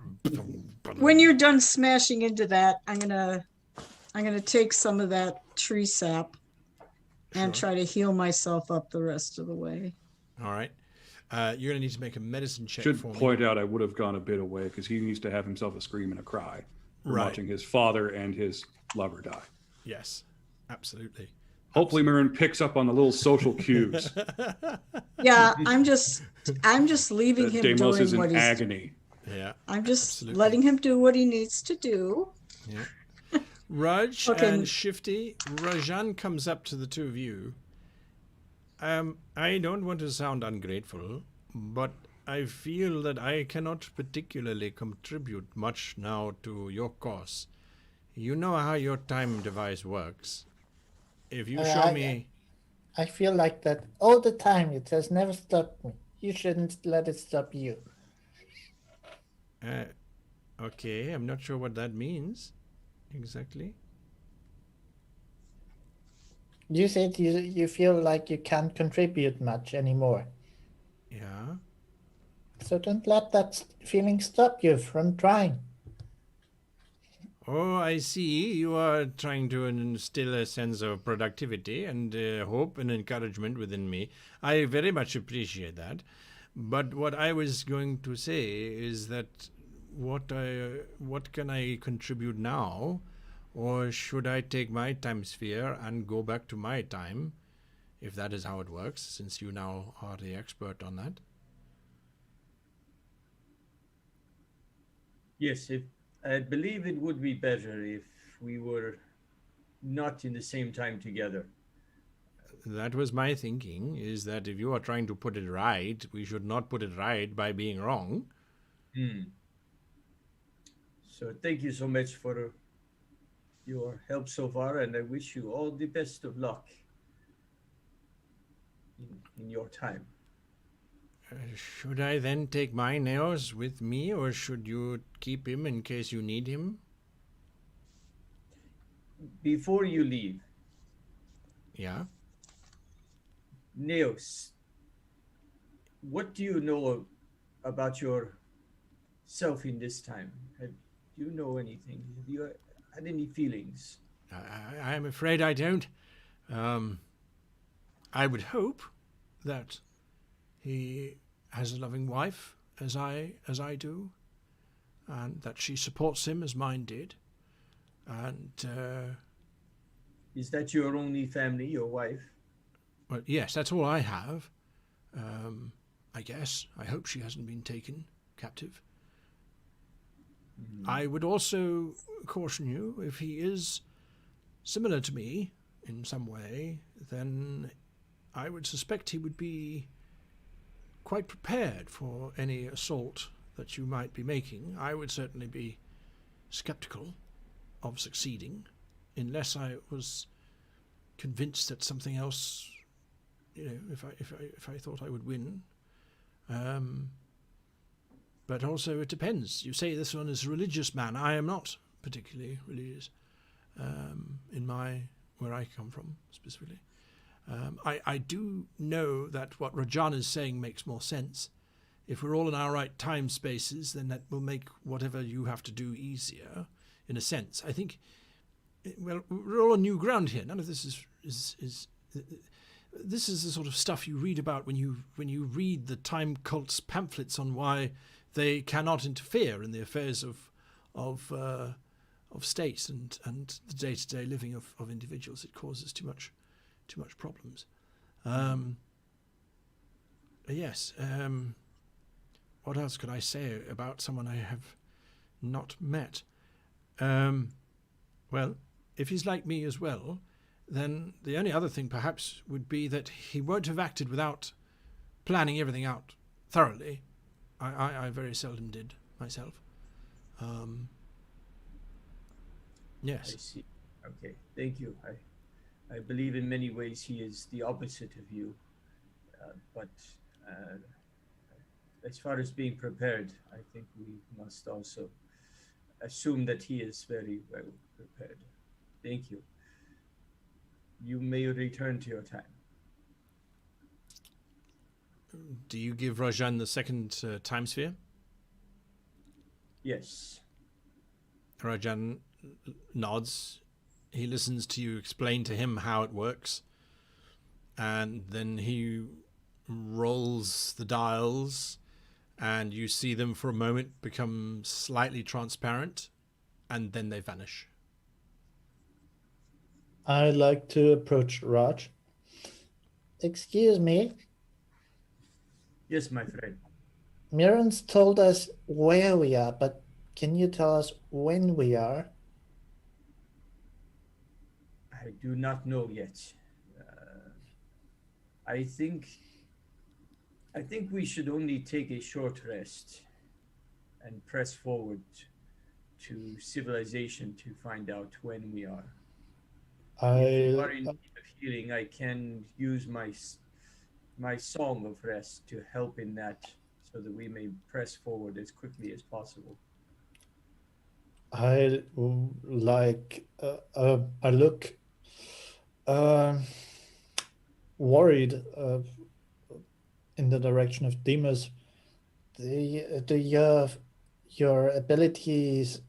when you're done smashing into that, I'm gonna take some of that tree sap and try to heal myself up the rest of the way. All right. You're going to need to make a medicine check Should for me. point out I would have gone a bit away because he needs to have himself a scream and a cry from Right. watching his father and his lover die. Yes, absolutely. Hopefully Mirren picks up on the little social cues. Yeah, I'm just leaving that him Deimos doing is what in he's. agony. Yeah. I'm just absolutely. letting him do what he needs to do. Yeah. Raj Okay. and Shifty, Rajan comes up to the two of you I don't want to sound ungrateful, but I feel that I cannot particularly contribute much now to your cause. You know how your time device works. If you show me... I feel like that all the time. It has never stopped me. You shouldn't let it stop you. Okay, I'm not sure what that means exactly. You said you feel like you can't contribute much anymore. Yeah. So don't let that feeling stop you from trying. Oh, I see. You are trying to instill a sense of productivity and hope and encouragement within me. I very much appreciate that. But what I was going to say is that what can I contribute now, or should I take my time sphere and go back to my time, if that is how it works, since you now are the expert on that? Yes, if I believe it would be better if we were not in the same time together. That was my thinking, is that if you are trying to put it right, we should not put it right by being wrong. So thank you so much for your help so far, and I wish you all the best of luck in your time. Should I then take my nails with me, or should you keep him in case you need him? Before you leave, Yeah. Neos, what do you know about yourself in this time? Do you know anything? Have you had any feelings? I'm afraid I don't. I would hope that he has a loving wife, as I do, and that she supports him as mine did. And Is that your only family, your wife? well, yes, that's all I have. I guess. I hope she hasn't been taken captive. I would also caution you, if he is similar to me in some way, then I would suspect he would be quite prepared for any assault that you might be making. I would certainly be skeptical of succeeding, unless I was convinced that something else, if I thought I would win. But also it depends. You say this one is a religious man. I am not particularly religious where I come from specifically. I do know that what Rajan is saying makes more sense. If we're all in our right time spaces, then that will make whatever you have to do easier, in a sense. I think, well, we're all on new ground here. None of this is this is the sort of stuff you read about when you read the time cult's pamphlets on why they cannot interfere in the affairs of states and the day-to-day living of individuals. It causes too much problems. Yes. What else could I say about someone I have not met? Well, if he's like me as well, then the only other thing perhaps would be that he won't have acted without planning everything out thoroughly. I very seldom did myself. Yes. I see. Okay, thank you. I believe in many ways he is the opposite of you. But as far as being prepared, I think we must also assume that he is very well prepared. Thank you. You may return to your time. Do you give Rajan the second time sphere? Yes. Rajan nods. He listens to you explain to him how it works, and then he rolls the dials, and you see them for a moment become slightly transparent, and then they vanish. I like to approach Raj. Excuse me, Yes, my friend. Mirren's told us where we are, but can you tell us when we are? I do not know yet. I think we should only take a short rest and press forward to civilization to find out when we are. If you are in need of healing, I can use my song of rest to help in that, so that we may press forward as quickly as possible. I like. I look worried in the direction of Demas. Your abilities.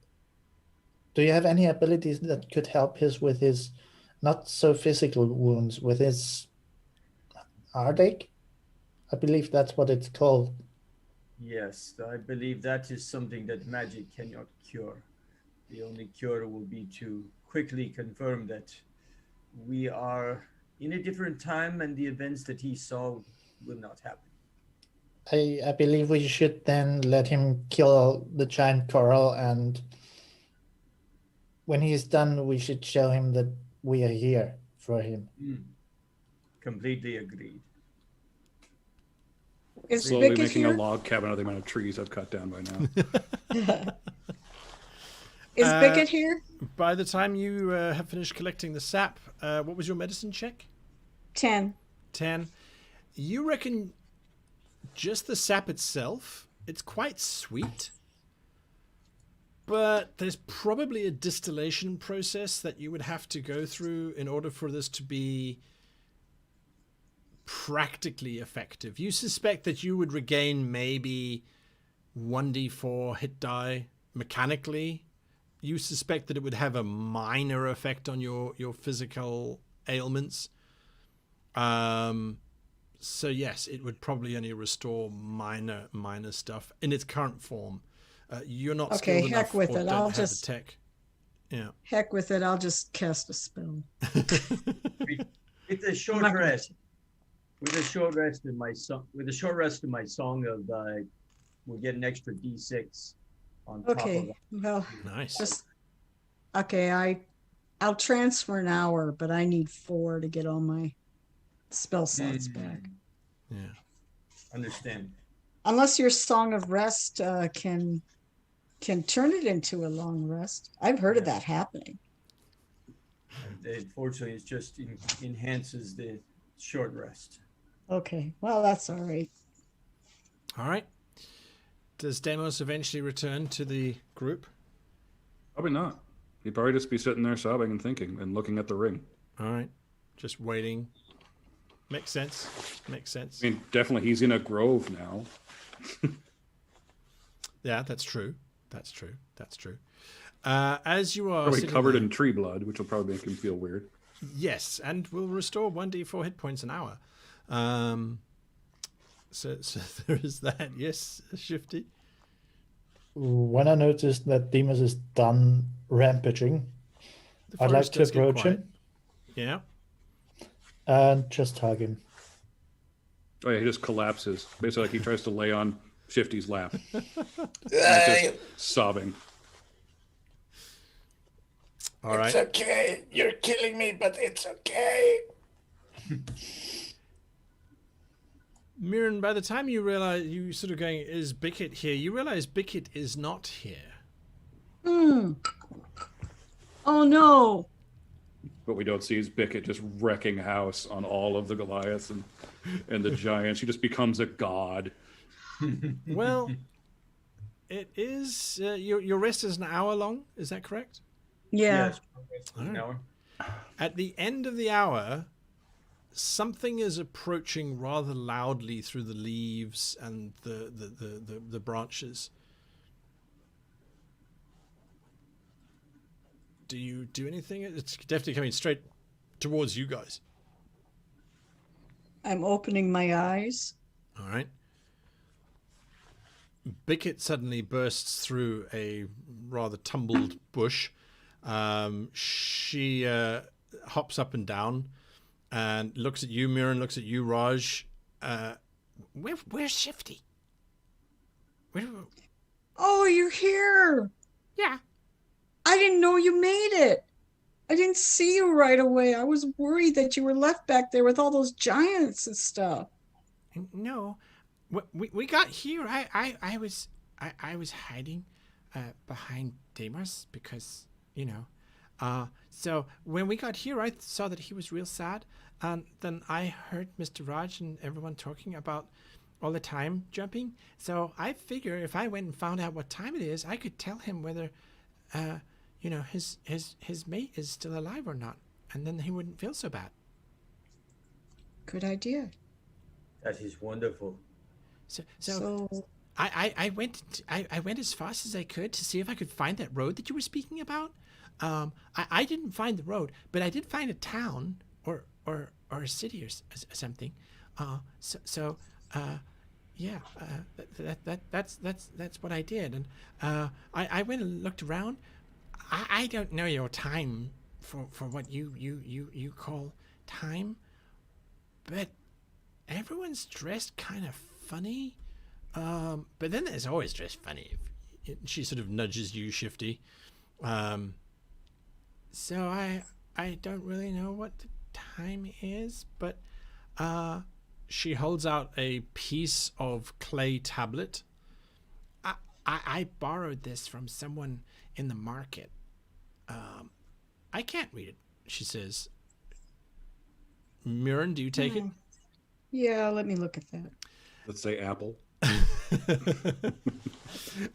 Do you have any abilities that could help his with his, not so physical wounds, with his heartache? I believe that's what it's called. Yes, I believe that is something that magic cannot cure. The only cure will be to quickly confirm that we are in a different time and the events that he saw will not happen. I believe we should then let him kill the giant coral, and when he's done, we should show him that we are here for him. Completely agreed. Is Slowly Bickett making here? a log cabin out of the amount of trees I've cut down by now. Is Bickett here? By the time you have finished collecting the sap, what was your medicine check? 10. 10. You reckon just the sap itself, it's quite sweet, but there's probably a distillation process that you would have to go through in order for this to be practically effective. You suspect that you would regain maybe 1d4 hit die mechanically. You suspect that it would have a minor effect on your physical ailments. So yes, it would probably only restore minor stuff in its current form. You're not Okay, skilled heck enough with or it. don't I'll have just- the tech. Yeah. Heck with it. I'll just cast a spell. With a short not gonna- rest, with a short rest in my song, of we'll get an extra D6 on top of Okay. it. Well, Nice. just okay. I'll transfer an hour, but I need 4 to get all my spell slots back. Yeah. Understand? Unless your Song of Rest can turn it into a long rest. I've heard of that happening. Unfortunately, it just enhances the short rest. Okay. Well, that's all right. All right. Does Deimos eventually return to the group? Probably not. He'd probably just be sitting there sobbing and thinking and looking at the ring. All right. Just waiting. Makes sense. Makes sense. I mean, definitely he's in a grove now. Yeah, that's true. That's true. That's true. As you are Probably sitting covered there- in tree blood, which will probably make him feel weird. Yes, and will restore 1d4 hit points an hour. So there is that. Yes, Shifty. When I noticed that Demas is done rampaging, The I'd like forest to does get approach quiet. him Yeah. and just hug him. Oh yeah, he just collapses. Basically, like he tries to lay on Shifty's lap. And just sobbing. All right. Okay. You're killing me, but it's okay. Mirren, by the time you realize you sort of going, is Bickett here? You realize Bickett is not here. Oh no. What we don't see is Bickett just wrecking house on all of the Goliaths and the giants. He just becomes a god. Well, it is. Your rest is an hour long. Is that correct? Yeah. Yes, an hour. At the end of the hour, something is approaching rather loudly through the leaves and the branches. Do you do anything? It's definitely coming straight towards you guys. I'm opening my eyes. All right. Bickett suddenly bursts through a rather tumbled bush. She hops up and down and looks at you, Mirren, looks at you, Raj. Where's Shifty? Oh, you're here. Yeah. I didn't know you made it. I didn't see you right away. I was worried that you were left back there with all those giants and stuff. No, we got here. I was hiding behind Deimos because you know. So when we got here, I saw that he was real sad, and then I heard Mr. Raj and everyone talking about all the time jumping. So I figure if I went and found out what time it is, I could tell him whether, his mate is still alive or not, and then he wouldn't feel so bad. Good idea. That is wonderful. So I went as fast as I could to see if I could find that road that you were speaking about. I didn't find the road, but I did find a town or a city or something. Yeah, that's what I did, and I went and looked around. I don't know your time for what you call time, but everyone's dressed kind of funny. But then there's always dressed funny. She sort of nudges you, Shifty. So I don't really know what the time is, but she holds out a piece of clay tablet. I borrowed this from someone in the market. I can't read it, she says. Mirren, do you take it? Yeah, let me look at that. Let's say apple.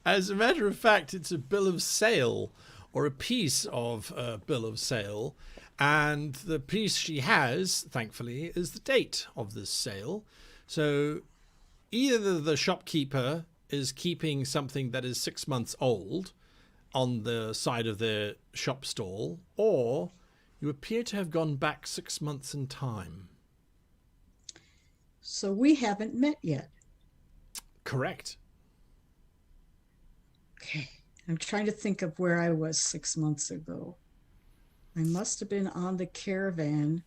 As a matter of fact, it's a bill of sale, or a piece of a bill of sale, and the piece she has, thankfully, is the date of this sale. So either the shopkeeper is keeping something that is 6 months old on the side of their shop stall, or you appear to have gone back 6 months in time. So we haven't met yet. Correct. Okay. I'm trying to think of where I was 6 months ago. I must have been on the caravan.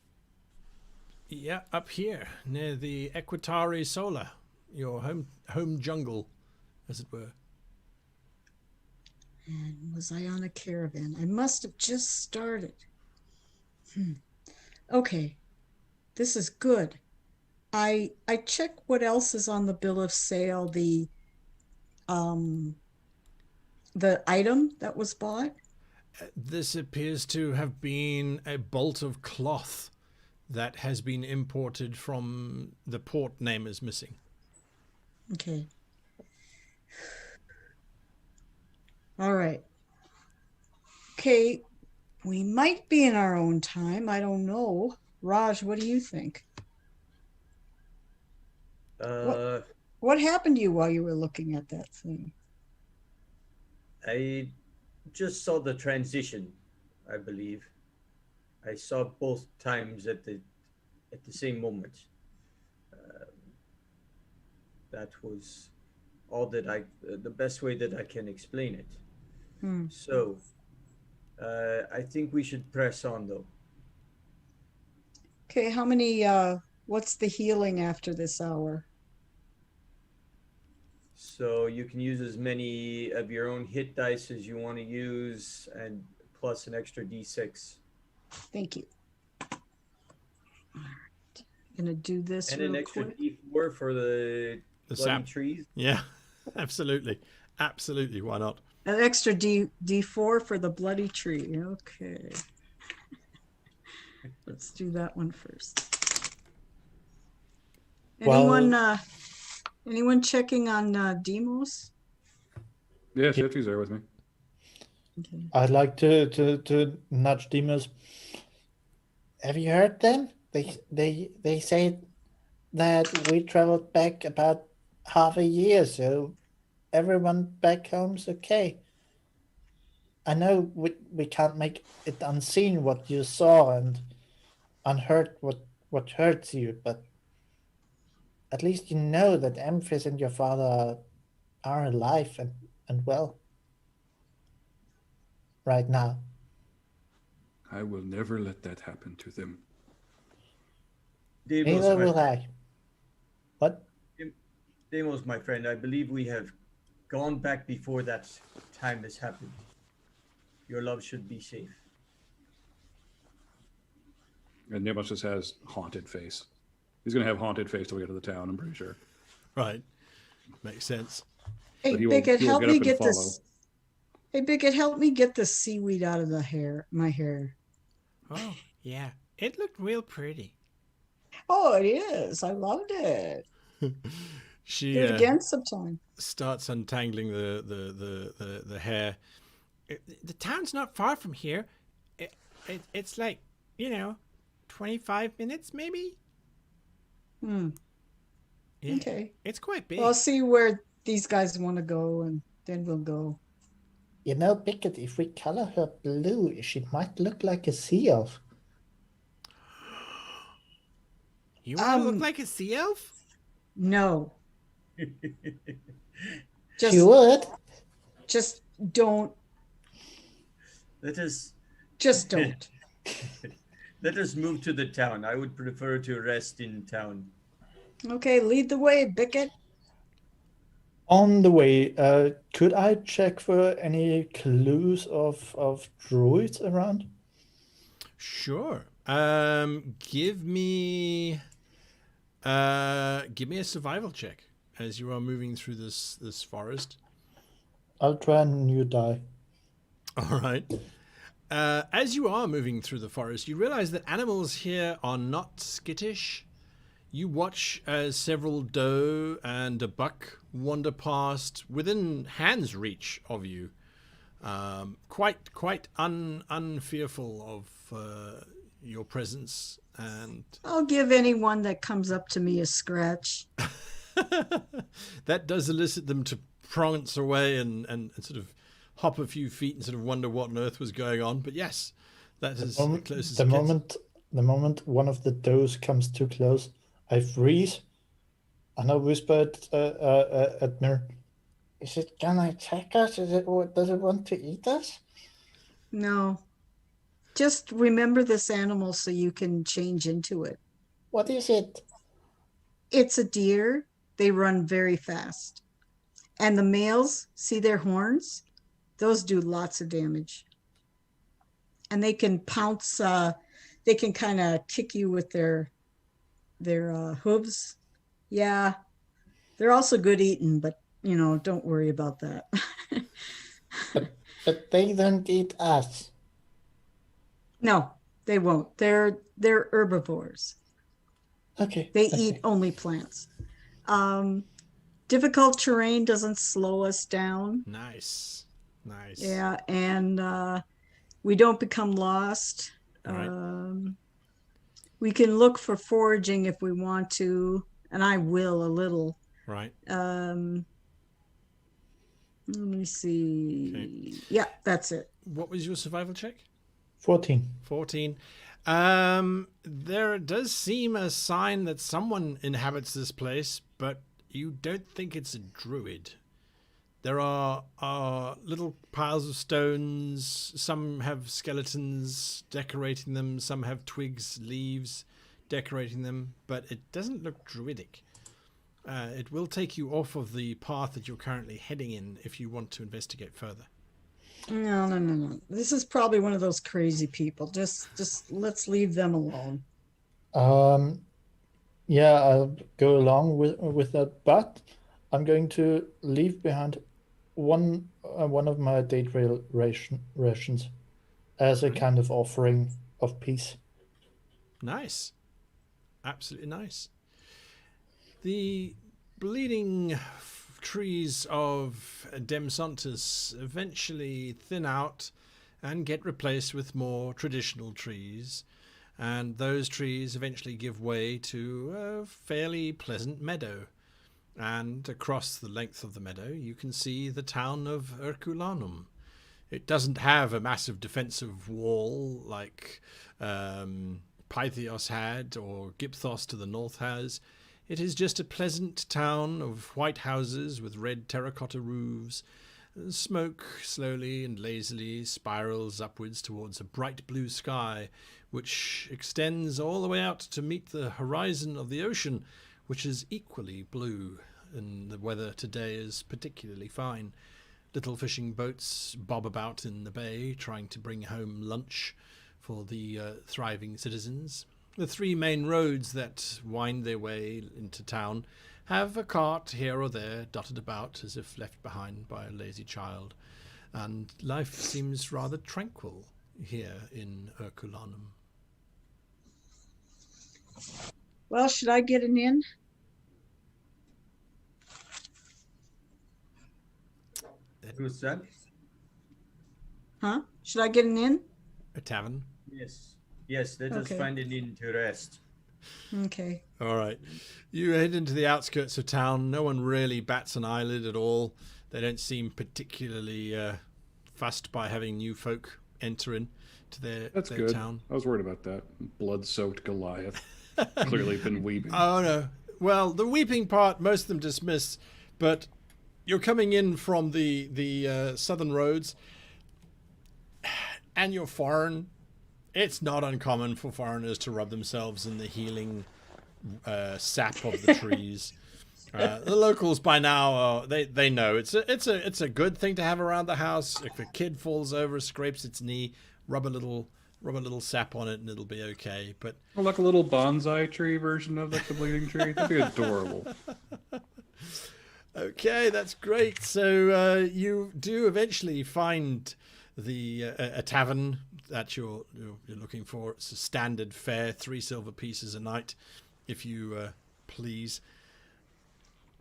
Yeah, up here near the Equatari Solar, your home jungle, as it were. And was I on a caravan? I must have just started. Okay, this is good. I check what else is on the bill of sale. The item that was bought. This appears to have been a bolt of cloth that has been imported from the port name is missing. Okay. All right. Okay, we might be in our own time. I don't know. Raj, what do you think? What happened to you while you were looking at that thing? I just saw the transition, I believe. I saw both times at the same moment. That was all that the best way that I can explain it. So, I think we should press on though. Okay, how many, what's the healing after this hour? So you can use as many of your own hit dice as you want to use, and plus an extra d6. Thank you. All right. I'm gonna do this And real an extra quick. d4 for the bloody sap. trees. Yeah, absolutely. Absolutely, why not? An extra D4 for the bloody tree. Okay. Let's do that one first. Anyone checking on Demos? Yeah, Shifty's there with me. Okay. I'd like to nudge Demas. Have you heard them? They say that we traveled back about half a year, so everyone back home's okay. I know we can't make it unseen what you saw and unhurt what hurts you, but at least you know that Emphis and your father are alive and well right now. I will never let that happen to them. Neither will I. What? Demos, my friend, I believe we have gone back before that time has happened. Your love should be safe. And Demos just has haunted face. He's going to have haunted face till we get to the town, I'm pretty sure. Right. Makes sense. Hey, But he will Bigot, get help up me and get follow. this. Hey, Bigot, help me get the seaweed out of my hair. Oh, yeah. It looked real pretty. Oh, it is. I loved it. She Do it again sometime. starts untangling the hair. The town's not far from here. It's like, 25 minutes maybe? Hmm. Yeah. Okay. It's quite big. Well, I'll see where these guys want to go, and then we'll go. You know, Bickett, if we color her blue, she might look like a sea elf. You want to look like a sea elf? No. She would. Just don't. Just don't. Let us move to the town. I would prefer to rest in town. Okay, lead the way, Bickett. On the way, could I check for any clues of druids around? Sure. Give me a survival check as you are moving through this forest. I'll try a new die. All right. As you are moving through the forest, you realize that animals here are not skittish. You watch as several doe and a buck wander past within hand's reach of you, quite unfearful of your presence. And I'll give anyone that comes up to me a scratch. that does elicit them to prance away and sort of hop a few feet and sort of wonder what on earth was going on. But yes, that is the closest. The moment one of the does comes too close, I freeze, and I whisper at Mir, "Is it gonna attack us? Does it want to eat us?" No. Just remember this animal so you can change into it. What is it? It's a deer. They run very fast. And the males, see their horns? Those do lots of damage. And they can pounce, they can kind of kick you with their hooves. Yeah. They're also good eating, but, don't worry about that. But they don't eat us. No, they won't. They're herbivores. Okay. They eat only plants. Difficult terrain doesn't slow us down. Nice. Yeah, and we don't become lost. All right. We can look for foraging if we want to, and I will a little. Right. Let me see. Okay. Yeah, that's it. What was your survival check? 14. 14. There does seem a sign that someone inhabits this place, but you don't think it's a druid. There are little piles of stones. Some have skeletons decorating them. Some have twigs, leaves decorating them. But it doesn't look druidic. It will take you off of the path that you're currently heading in if you want to investigate further. No. This is probably one of those crazy people. Just let's leave them alone. Yeah, I'll go along with that, but I'm going to leave behind one of my date rations as a kind of offering of peace. Nice. Absolutely nice. The bleeding trees of Demsantis eventually thin out and get replaced with more traditional trees, and those trees eventually give way to a fairly pleasant meadow. And across the length of the meadow you can see the town of Urkulanum. It doesn't have a massive defensive wall like Pythios had or Gypthos to the north has. It is just a pleasant town of white houses with red terracotta roofs. Smoke slowly and lazily spirals upwards towards a bright blue sky, which extends all the way out to meet the horizon of the ocean, which is equally blue, and the weather today is particularly fine. Little fishing boats bob about in the bay, trying to bring home lunch for the thriving citizens. The three main roads that wind their way into town have a cart here or there dotted about as if left behind by a lazy child, and life seems rather tranquil here in Urkulanum. Well, should I get an inn? Who's that? Huh? Should I get an inn? A tavern? Yes. Yes, let us Okay. find an inn to rest. Okay. All right. You head into the outskirts of town. No one really bats an eyelid at all. They don't seem particularly fussed by having new folk enter into their That's their good. town. I was worried about that. Blood-soaked Goliath. Clearly been weeping. Oh, no. Well, the weeping part, most of them dismiss, but you're coming in from the southern roads, and you're foreign. It's not uncommon for foreigners to rub themselves in the healing sap of the trees. The locals by now they know it's a good thing to have around the house. If a kid falls over, scrapes its knee, rub a little sap on it, and it'll be okay. But Or like a little bonsai tree version of like the bleeding tree. That'd be adorable. okay, that's great. So you do eventually find a tavern that you're looking for. It's a standard fare, 3 silver pieces a night, if you please.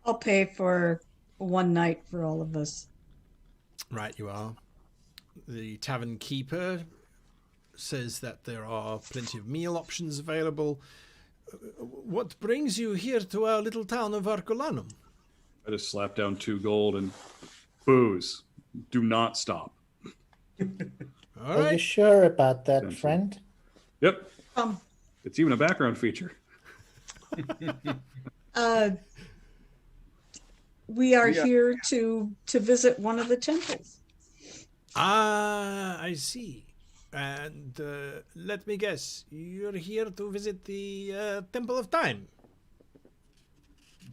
I'll pay for one night for all of us. Right, you are. The tavern keeper says that there are plenty of meal options available. What brings you here to our little town of Urkulanum? I just slap down 2 gold and booze. Do not stop. All Are you right. sure about that, Essentially. friend? Yep. Um, It's even a background feature. we are Yeah. here to visit one of the temples. Ah, I see. And let me guess, you're here to visit the Temple of Time.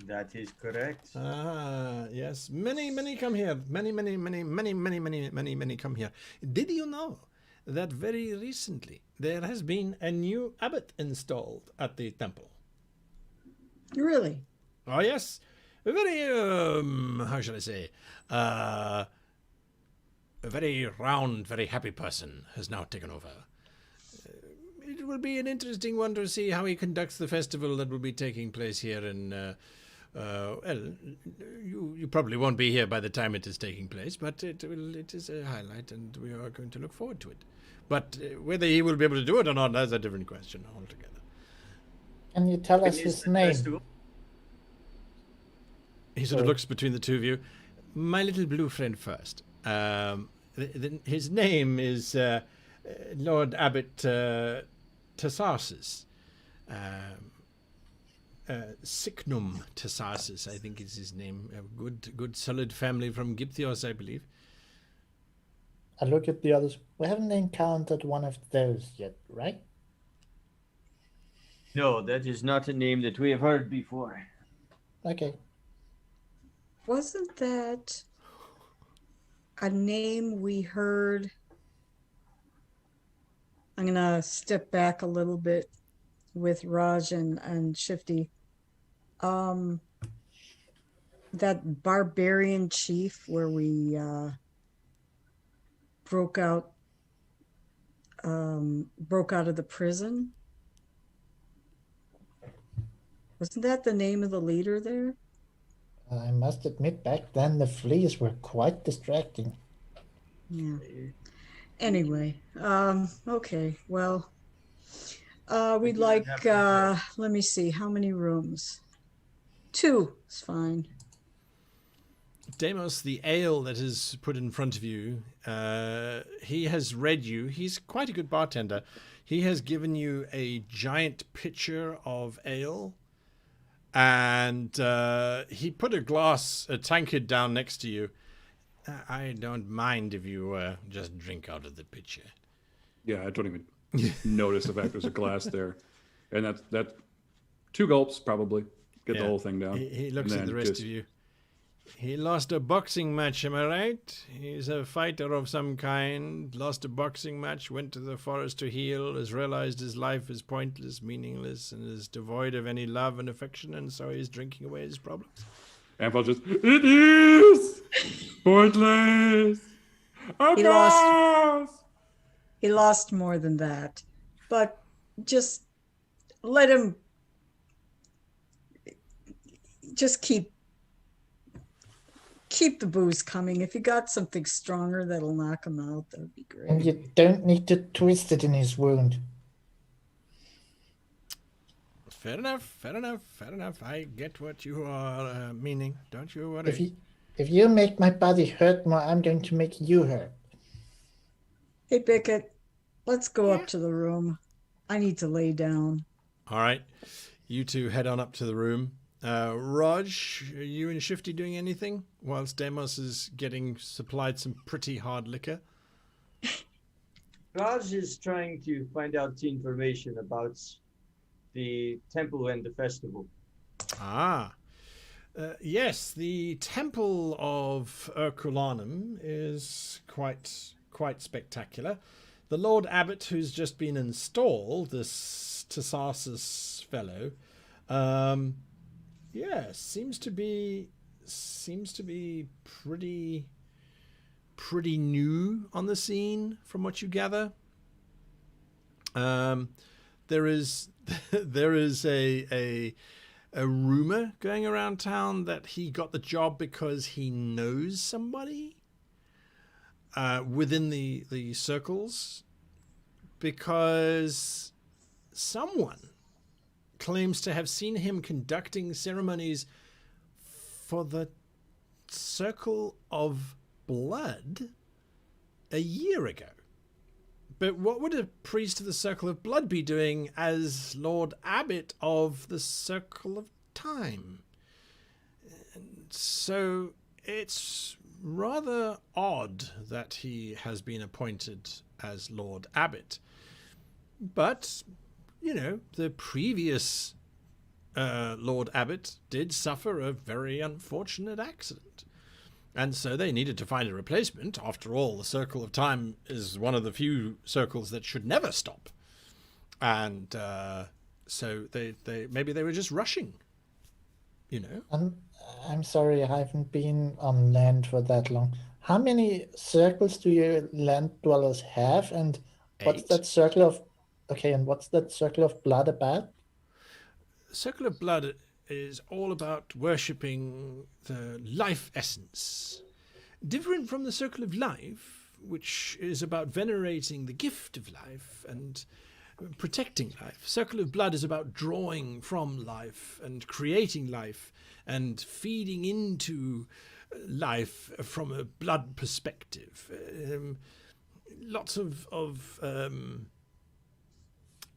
That is correct. Ah, yes. Many come here. Many come here. Did you know that very recently there has been a new abbot installed at the temple? Really? Oh, yes. A very, how shall I say, a very round, very happy person has now taken over. It will be an interesting one to see how he conducts the festival that will be taking place here in, well, you probably won't be here by the time it is taking place, but it is a highlight and we are going to look forward to it. But whether he will be able to do it or not, that's a different question altogether. Can you tell us When is his the name? festival? He sort of Sorry. looks between the two of you. My little blue friend first. His name is Lord Abbot Tassasis. Signum Tassasis, I think is his name. A good solid family from Gyptios, I believe. I look at the others. We haven't encountered one of those yet, right? No, that is not a name that we have heard before. Okay. Wasn't that a name we heard? I'm gonna step back a little bit with Raj and Shifty. That barbarian chief where we broke out of the prison. Wasn't that the name of the leader there? I must admit, back then the fleas were quite distracting. Yeah. Anyway, okay. Well, we'd do not like, have let me see, how many rooms? 2 is fine. Deimos, the ale that is put in front of you, he has read you. He's quite a good bartender. He has given you a giant pitcher of ale, and he put a tankard down next to you. I don't mind if you just drink out of the pitcher. Yeah, I don't even notice the fact there's a glass there. And that's 2 gulps probably. Get Yeah. the whole thing down. He looks And at the then rest just of you. He lost a boxing match, am I right? He's a fighter of some kind, lost a boxing match, went to the forest to heal, has realized his life is pointless, meaningless, and is devoid of any love and affection, and so he's drinking away his problems. Amphel just, it is pointless. He lost more than that. But just let him just keep the booze coming. If you got something stronger that'll knock him out, that would be great. And you don't need to twist it in his wound. Fair enough. I get what you are meaning. Don't you worry. If you make my body hurt more, I'm going to make you hurt. Hey, Bickett, let's go up to the room. I need to lay down. All right. You two head on up to the room. Raj, are you and Shifty doing anything whilst Demos is getting supplied some pretty hard liquor? Raj is trying to find out information about the temple and the festival. Yes, the temple of Urkulanum is quite spectacular. The Lord Abbot, who's just been installed, this Tassasus fellow, seems to be pretty new on the scene from what you gather. There is a rumor going around town that he got the job because he knows somebody within the circles, because someone claims to have seen him conducting ceremonies for the Circle of Blood a year ago. But what would a priest of the Circle of Blood be doing as Lord Abbot of the Circle of Time? So it's rather odd that he has been appointed as Lord Abbot. But, you know, the previous Lord Abbot did suffer a very unfortunate accident. And so they needed to find a replacement. After all, the Circle of Time is one of the few circles that should never stop. And so maybe they were just rushing, you know. I'm sorry, I haven't been on land for that long. How many circles do your land dwellers have? And what's 8. that circle of... Okay, and what's that Circle of Blood about? Circle of Blood is all about worshipping the life essence. Different from the Circle of Life, which is about venerating the gift of life and protecting life. Circle of Blood is about drawing from life and creating life and feeding into life from a blood perspective. Lots of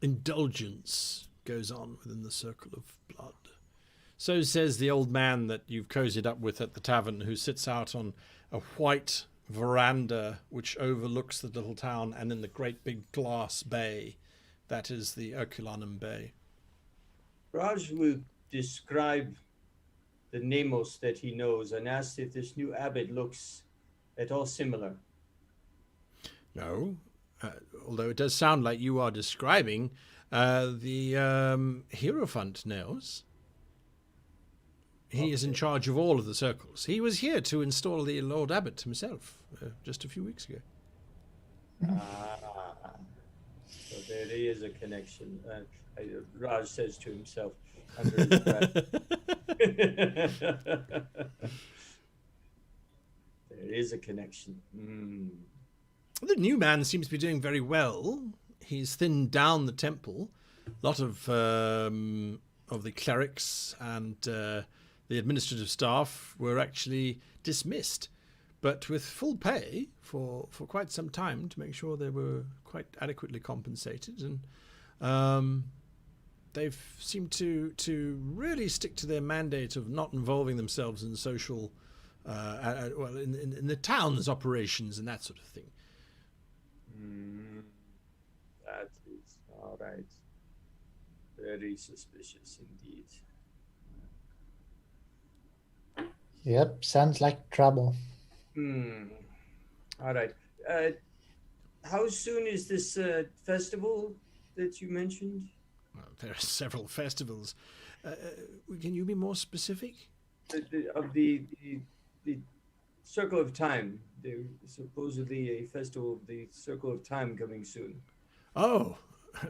indulgence goes on within the Circle of Blood. So says the old man that you've cozied up with at the tavern, who sits out on a white veranda which overlooks the little town and in the great big glass bay. That is the Urkulanum Bay. Raj will describe the Nemos that he knows and ask if this new abbot looks at all similar. No, although it does sound like you are describing the Hierophant Nels. He is in charge of all of the circles. He was here to install the Lord Abbot himself just a few weeks ago. So there is a connection. Raj says to himself under his breath. There is a connection. The new man seems to be doing very well. He's thinned down the temple. A lot of the clerics and the administrative staff were actually dismissed, but with full pay for quite some time to make sure they were quite adequately compensated. And they've seemed to really stick to their mandate of not involving themselves in social, in the town's operations and that sort of thing. That is all right. Very suspicious indeed. Yep, sounds like trouble. All right. How soon is this festival that you mentioned? Well, there are several festivals. Can you be more specific? The Circle of Time. There's supposedly a festival of the Circle of Time coming soon. Oh,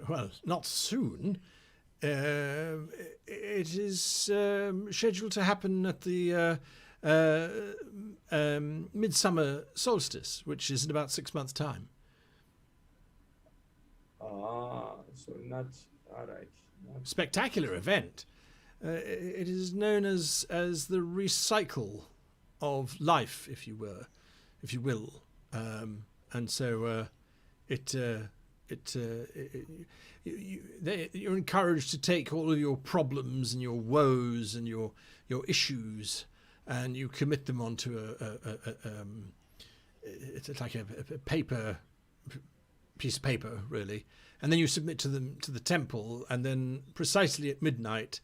well, not soon. It is scheduled to happen at the midsummer solstice, which is in about 6 months' time. So not all right. Spectacular event. It is known as the recycle of life, if you will, and so you're encouraged to take all of your problems and your woes and your issues, and you commit them onto it's like a piece of paper, really, and then you submit to the temple, and then precisely at midnight,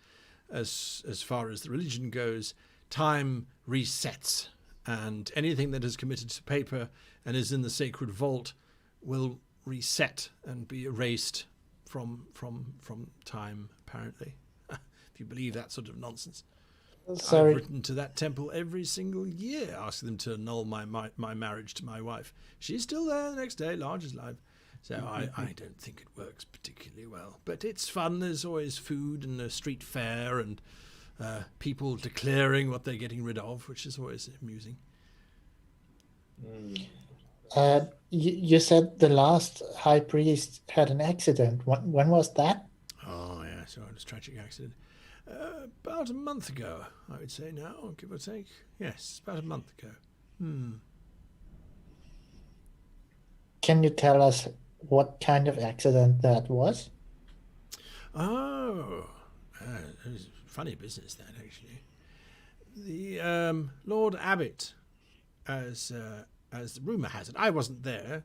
as far as the religion goes, time resets, and anything that is committed to paper and is in the sacred vault will reset and be erased from time, apparently. If you believe that sort of nonsense. Sorry. I've written to that temple every single year, asking them to annul my marriage to my wife. She's still there the next day, large as life. So I don't think it works particularly well. But it's fun. There's always food and a street fair and people declaring what they're getting rid of, which is always amusing. You said the last high priest had an accident. When was that? Oh, yeah, so it was a tragic accident. About a month ago, I would say now, give or take. Yes, about a month ago. Can you tell us what kind of accident that was? Oh, it was funny business, that, actually. The Lord Abbot, as the rumour has it, I wasn't there,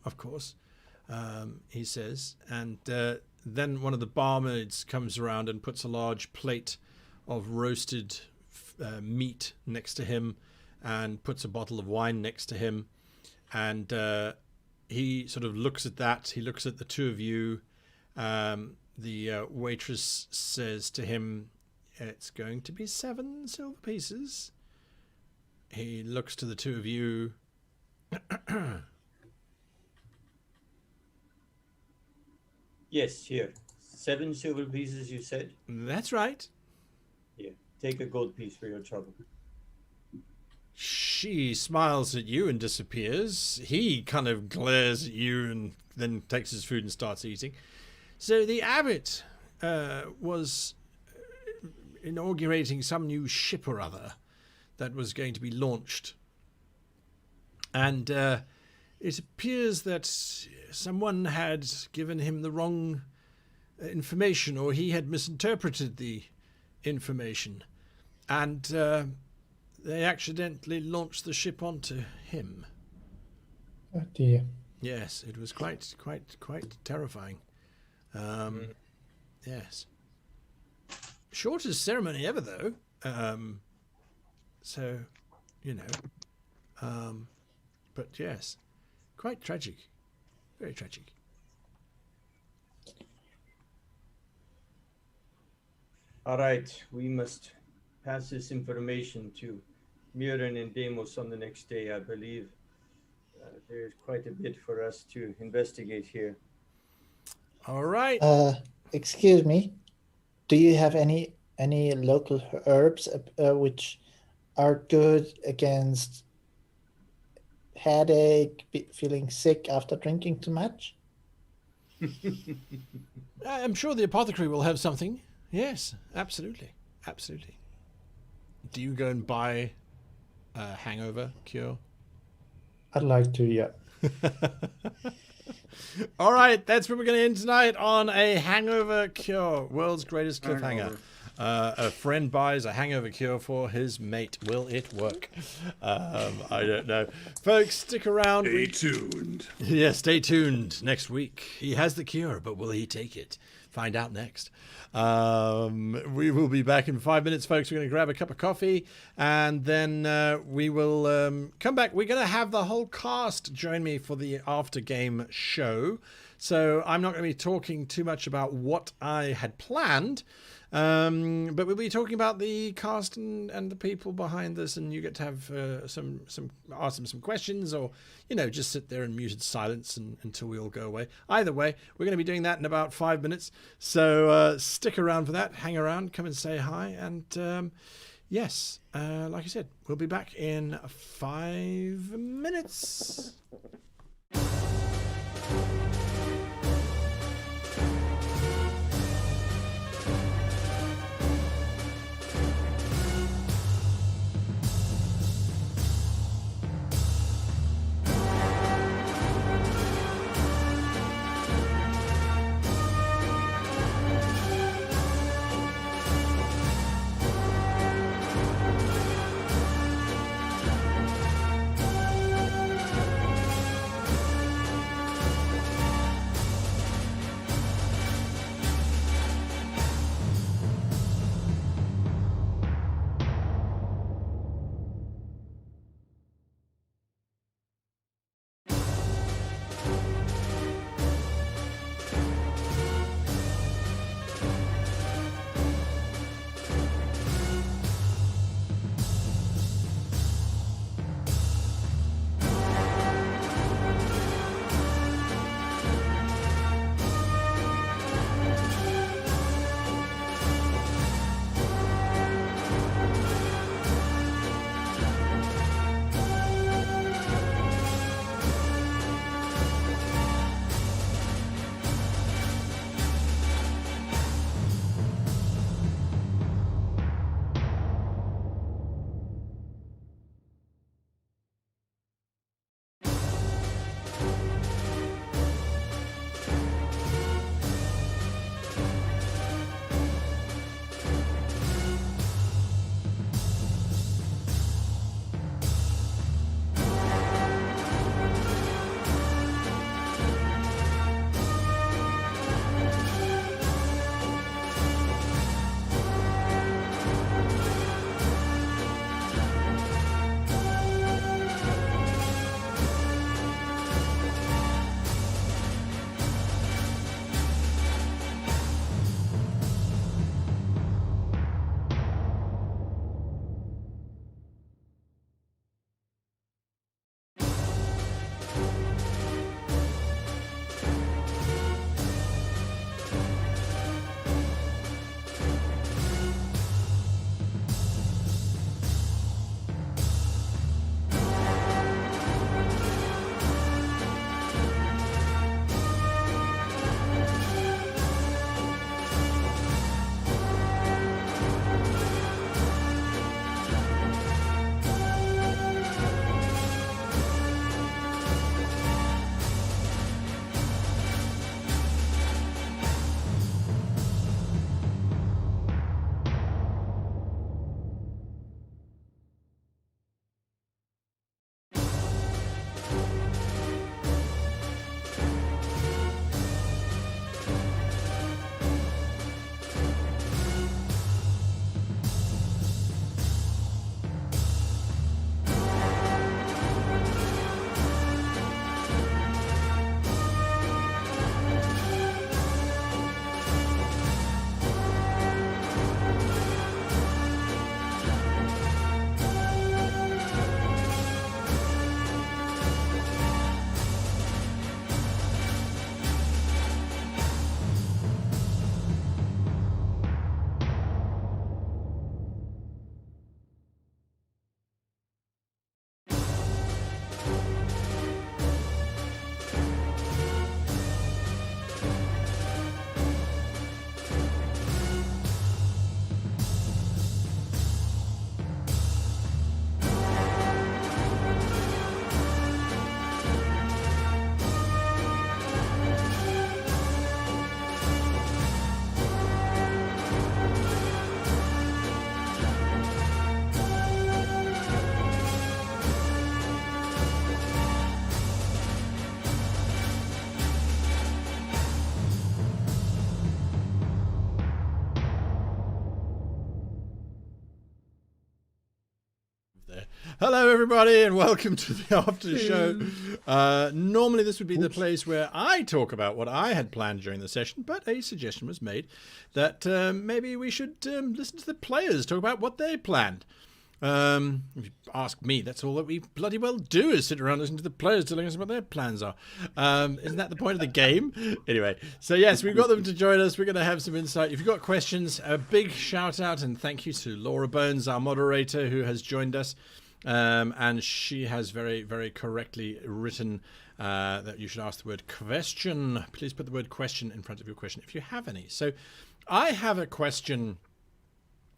of course, he says, and then one of the barmaids comes around and puts a large plate of roasted meat next to him and puts a bottle of wine next to him, and he sort of looks at that. He looks at the two of you. The waitress says to him, "It's going to be 7 silver pieces." He looks to the two of you. Yes, here. 7 silver pieces, you said? That's right. Here, take a gold piece for your trouble. She smiles at you and disappears. He kind of glares at you and then takes his food and starts eating. So the abbot was inaugurating some new ship or other that was going to be launched. And it appears that someone had given him the wrong information, or he had misinterpreted the information. And they accidentally launched the ship onto him. Oh dear. Yes, it was quite terrifying. Yes. Shortest ceremony ever, though. So, you know. But yes, quite tragic. Very tragic. All right, we must pass this information to Muren and Deimos on the next day, I believe. There's quite a bit for us to investigate here. All right. Excuse me. Do you have any local herbs which are good against headache, feeling sick after drinking too much? I'm sure the apothecary will have something. Yes, absolutely. Absolutely. Do you go and buy a hangover cure? I'd like to, yeah. All right, that's where we're going to end tonight, on a hangover cure. World's greatest cliffhanger. A friend buys a hangover cure for his mate. Will it work? I don't know. Folks, stick around. Stay tuned. Yeah, stay tuned next week. He has the cure, but will he take it? Find out next. We will be back in 5 minutes, folks. We're going to grab a cup of coffee, and then we will come back. We're going to have the whole cast join me for the after game show. So I'm not going to be talking too much about what I had planned, but we'll be talking about the cast and the people behind this, and you get to have ask them some questions, or just sit there in muted silence until we all go away. Either way, we're going to be doing that in about 5 minutes. So stick around for that. Hang around, come and say hi, and yes, like I said, we'll be back in 5 minutes. Hello, everybody, and welcome to the after show. Normally, this would be the place where I talk about what I had planned during the session, but a suggestion was made that maybe we should listen to the players talk about what they planned. If you ask me, that's all that we bloody well do, is sit around listening to the players telling us what their plans are. Isn't that the point of the game? Anyway, so yes, we've got them to join us. We're going to have some insight. If you've got questions, a big shout out and thank you to Laura Bones, our moderator, who has joined us. And she has very, very correctly written that you should ask the word question. Please put the word question in front of your question if you have any. So I have a question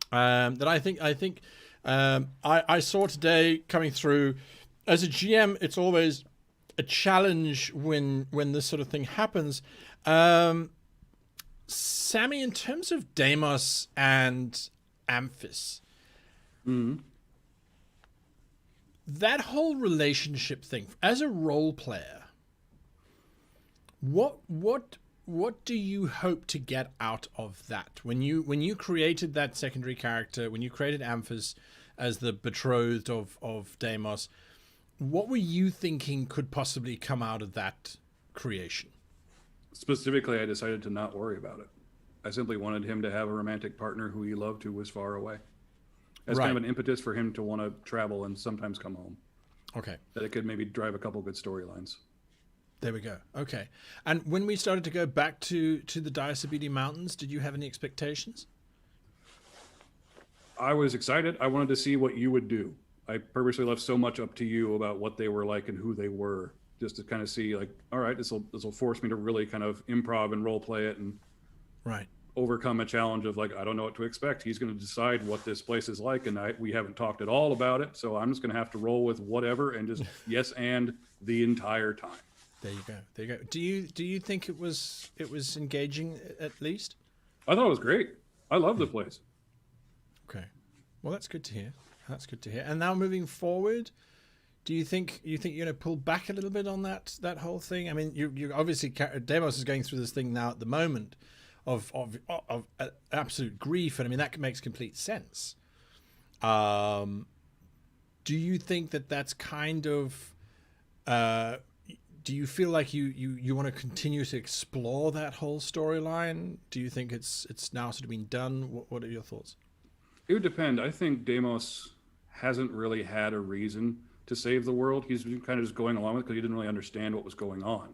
that I think I saw today coming through. As a GM, it's always a challenge when this sort of thing happens. Sammy, in terms of Deimos and Amphis, that whole relationship thing, as a role player, what do you hope to get out of that? When you created that secondary character, when you created Amphis as the betrothed of Deimos, what were you thinking could possibly come out of that creation? Specifically, I decided to not worry about it. I simply wanted him to have a romantic partner who he loved who was far away. As kind of an impetus for him to want to travel and sometimes come home. Okay. That it could maybe drive a couple good storylines. There we go. Okay. And when we started to go back to the Diacebedi Mountains, did you have any expectations? I was excited. I wanted to see what you would do. I purposely left so much up to you about what they were like and who they were, just to kind of see, like, all right, this will force me to really kind of improv and role play it and overcome a challenge of, like, I don't know what to expect. He's going to decide what this place is like, and we haven't talked at all about it, so I'm just going to have to roll with whatever and just yes and the entire time. There you go. There you go. Do you think it was engaging at least? I thought it was great. I love the place. Okay. Well, that's good to hear. That's good to hear. And now moving forward, do you think you're going to pull back a little bit on that whole thing? I mean, you obviously, Deimos is going through this thing now at the moment of absolute grief, and I mean that makes complete sense. Do you think that that's kind of? Do you feel like you want to continue to explore that whole storyline? Do you think it's now sort of been done? What are your thoughts? It would depend. I think Deimos hasn't really had a reason to save the world. He's been kind of just going along with it because he didn't really understand what was going on.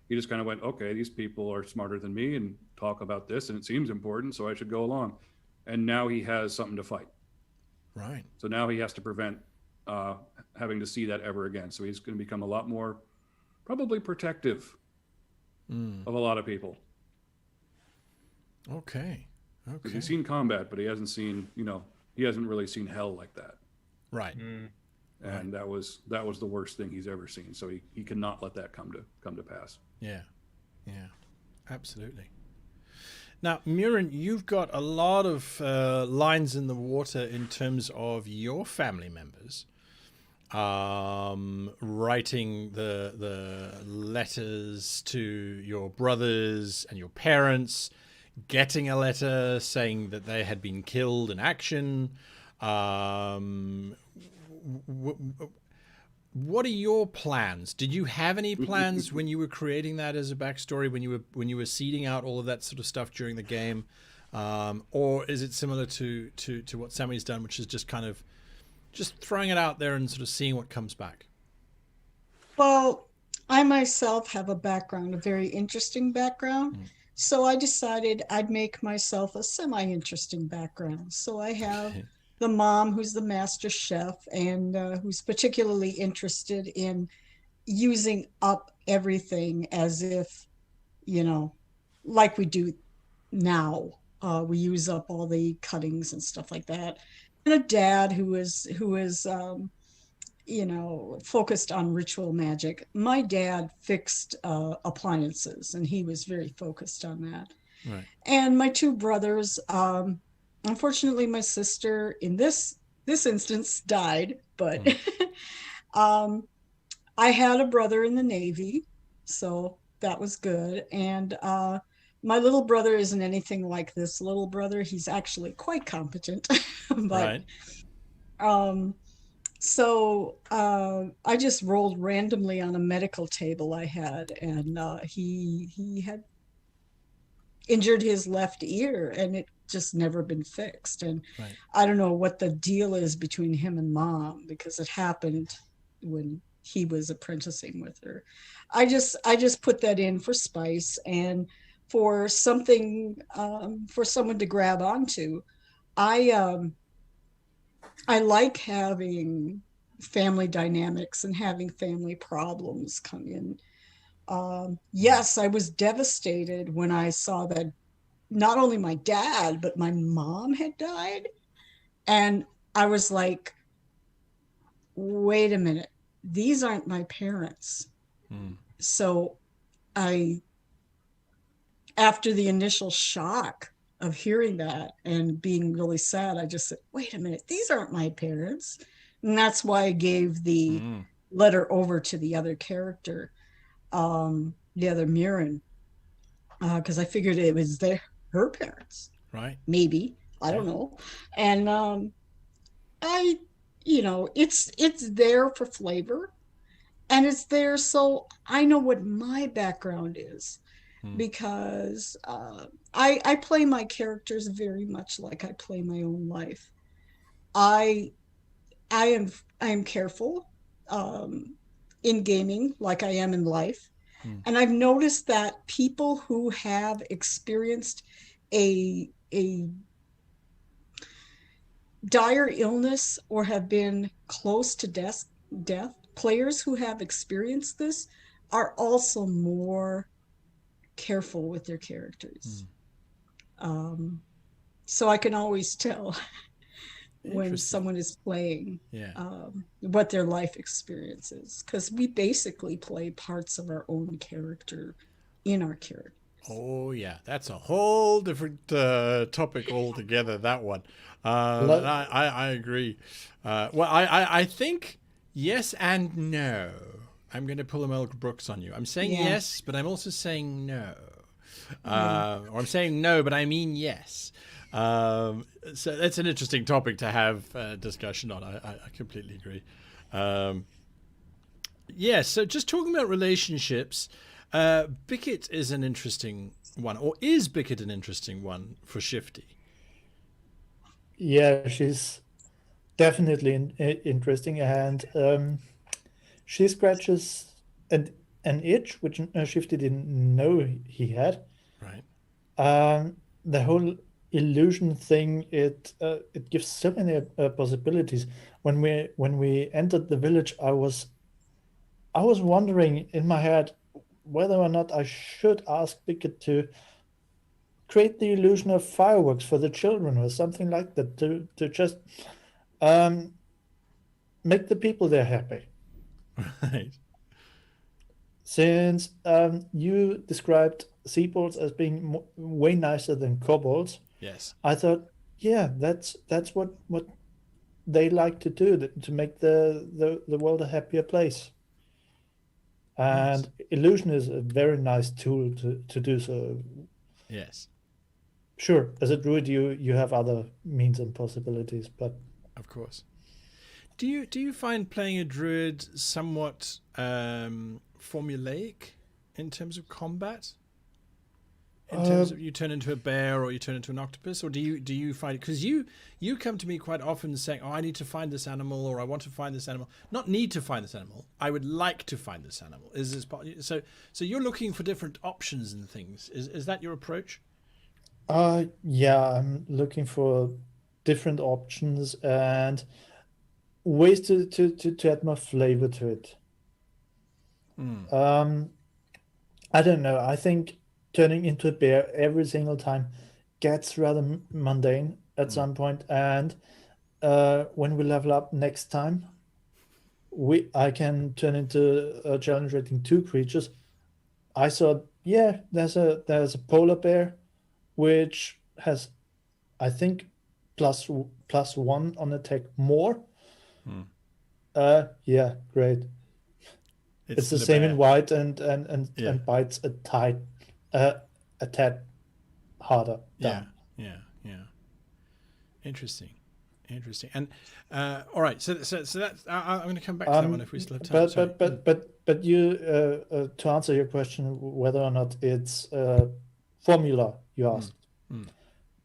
He just kind of went, okay, these people are smarter than me and talk about this, and it seems important, so I should go along. And now he has something to fight. Right. So now he has to prevent having to see that ever again. So he's going to become a lot more probably protective of a lot of people. Okay. Because he's seen combat, but he hasn't seen, he hasn't really seen hell like that. Right. And that was the worst thing he's ever seen. So he cannot let that come to pass. Yeah. Yeah. Absolutely. Now, Murin, you've got a lot of lines in the water in terms of your family members writing the letters to your brothers and your parents, getting a letter saying that they had been killed in action. What are your plans? Did you have any plans when you were creating that as a backstory, when you were seeding out all of that sort of stuff during the game, or is it similar to what Sammy's done, which is just kind of just throwing it out there and sort of seeing what comes back? Well, I myself have a background, a very interesting background. So I decided I'd make myself a semi-interesting background. So I have the mom who's the master chef and who's particularly interested in using up everything as if, like we do now. We use up all the cuttings and stuff like that. And a dad who is focused on ritual magic. My dad fixed appliances, and he was very focused on that. Right. And my two brothers, unfortunately, my sister in this instance died, but I had a brother in the Navy, so that was good. And my little brother isn't anything like this little brother. He's actually quite competent, but right. So I just rolled randomly on a medical table I had, and he had injured his left ear, and it just never been fixed. And Right. I don't know what the deal is between him and mom, because it happened when he was apprenticing with her. I just put that in for spice and for something, for someone to grab onto. I um i like having family dynamics and having family problems come in. Yes, I was devastated when I saw that not only my dad, but my mom had died. And I was like, wait a minute, these aren't my parents. Mm. So I, after the initial shock of hearing that and being really sad, I just said, wait a minute, these aren't my parents. And that's why I gave the Mm. letter over to the other character, the other Mirren, because I figured it was her parents, Right. maybe. I Yeah. don't know. And I, it's there for flavor, and it's there so I know what my background is, Mm. because I play my characters very much like I play my own life. I I am careful, um, in gaming like I am in life, Mm. and I've noticed that people who have experienced a dire illness or have been close to death, players who have experienced this are also more careful with their characters. Mm. Um, so I can always tell when Interesting. someone is playing, Yeah. what their life experience is, because we basically play parts of our own character in our character. Oh yeah, that's a whole different topic altogether. That one, and Lo- I agree. Well, I think yes and no. I'm going to pull a Mel Brooks on you. I'm saying Yeah, yes, but I'm also saying no. yeah. Or I'm saying no, but I mean yes. So that's an interesting topic to have discussion on. I completely agree. Um, yeah, so just talking about relationships, Bickett is an interesting one, or is Bickett an interesting one for Shifty? yeah, she's definitely interesting, and she scratches an an itch which Shifty didn't know he had. Right. The whole illusion thing, it gives so many possibilities. When we entered the village, I was wondering in my head whether or not I should ask Pickett to create the illusion of fireworks for the children or something like that, to just um, make the people there happy. Right. Since you described seaboards as being way nicer than kobolds, Yes. I thought, yeah, that's what they like to do, to make the world a happier place. Yes. And illusion is a very nice tool to do so. Yes. Sure, as a druid, you have other means and possibilities, but Of course. Do you find playing a druid somewhat formulaic in terms of combat? In uh, terms of you turn into a bear or you turn into an octopus, or do you find, because you come to me quite often saying, oh, I need to find this animal, or I want to find this animal, not need to find this animal, I would like to find this animal. Is this so you're looking for different options and things? Is that your approach? yeah, I'm looking for different options and ways to add more flavor to it. Mm. Um, I don't know. I think turning into a bear every single time gets rather mundane at Mm. some point, and when we level up next time, we I can turn into a challenge rating 2 creatures. I saw, yeah, there's a polar bear which has, I think, plus 1 on attack more. Mm. Yeah, great. It's It's the still a same in bear. white, and Yeah. and bites uh, a tad harder Yeah. down. Yeah. Yeah. Interesting. Interesting. And all right, so that's I'm going to come back to that one if we still have time. Sorry. But you to answer your question whether or not it's formula you asked.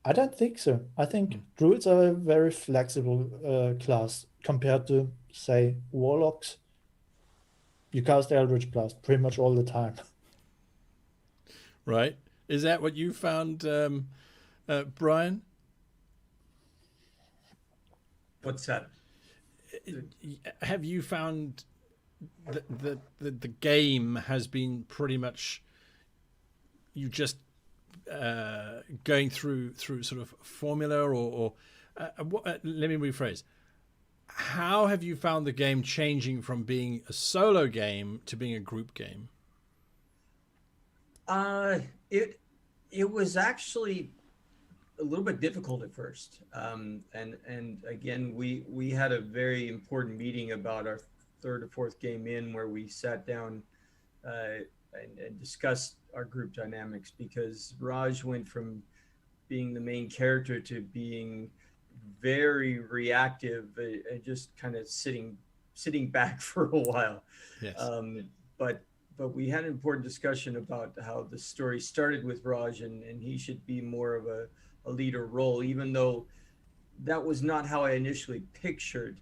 I don't think so. I think druids are a very flexible class compared to, say, warlocks. You cast Eldritch Blast pretty much all the time. Right. Is that what you found, Brian? What's that? Have you found the game has been pretty much you just going through sort of formula or let me rephrase. How have you found the game changing from being a solo game to being a group game? It was actually a little bit difficult at first, and again we had a very important meeting about our third or fourth game in where we sat down and discussed our group dynamics, because Raj went from being the main character to being very reactive and just kind of sitting back for a while. Yes. But we had an important discussion about how the story started with Raj and he should be more of a leader role, even though that was not how I initially pictured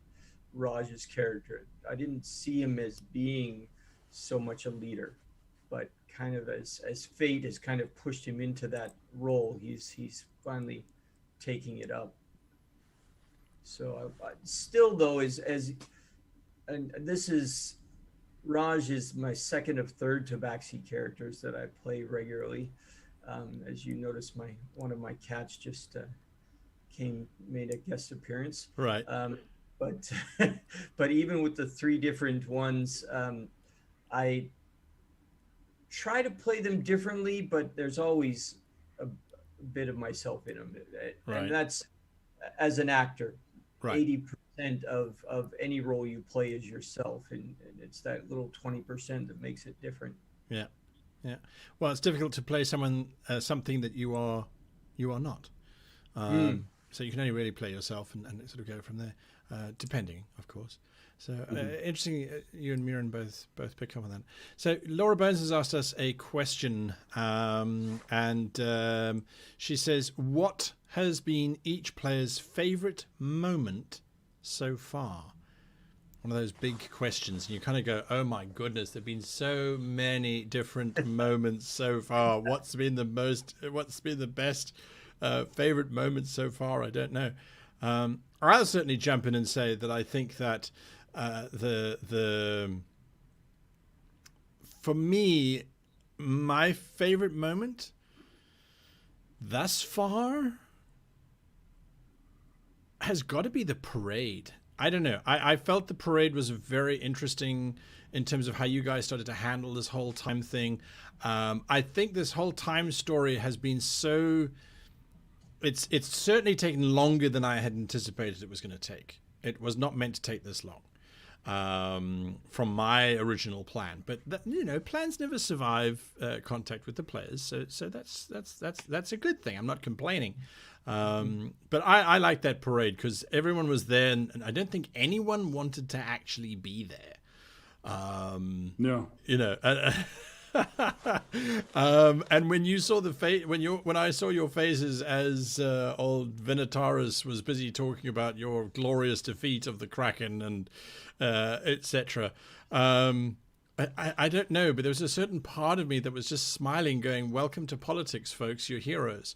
Raj's character. I didn't see him as being so much a leader, but kind of as fate has kind of pushed him into that role, he's finally taking it up. So I still though and this is Raj is my second of third Tabaxi characters that I play regularly. As you notice, one of my cats just made a guest appearance. Right. But even with the three different ones, I try to play them differently, but there's always a bit of myself in them, Right. And that's as an actor. Right. 80% of any role you play is yourself, and it's that little 20% that makes it different. Yeah. Well, it's difficult to play something that you are not. So you can only really play yourself and sort of go from there, depending, of course. So interesting, you and Miran both pick up on that. So Laura Bones has asked us a question, and she says, "What has been each player's favorite moment so far?" One of those big questions, and you kind of go, "Oh my goodness, there've been so many different moments so far. What's been the best favorite moment so far? I don't know." I'll certainly jump in and say that I think that for me, my favorite moment thus far has got to be the parade. I don't know. I felt the parade was very interesting in terms of how you guys started to handle this whole time thing. I think this whole time story has been so... It's certainly taken longer than I had anticipated it was going to take. It was not meant to take this long from my original plan. But plans never survive contact with the players, so that's a good thing. I'm not complaining. But I like that parade because everyone was there, and I don't think anyone wanted to actually be there. No. And when you saw when I saw your faces as old Venataris was busy talking about your glorious defeat of the Kraken and etc. I don't know, but there was a certain part of me that was just smiling, going, "Welcome to politics, folks. You're heroes.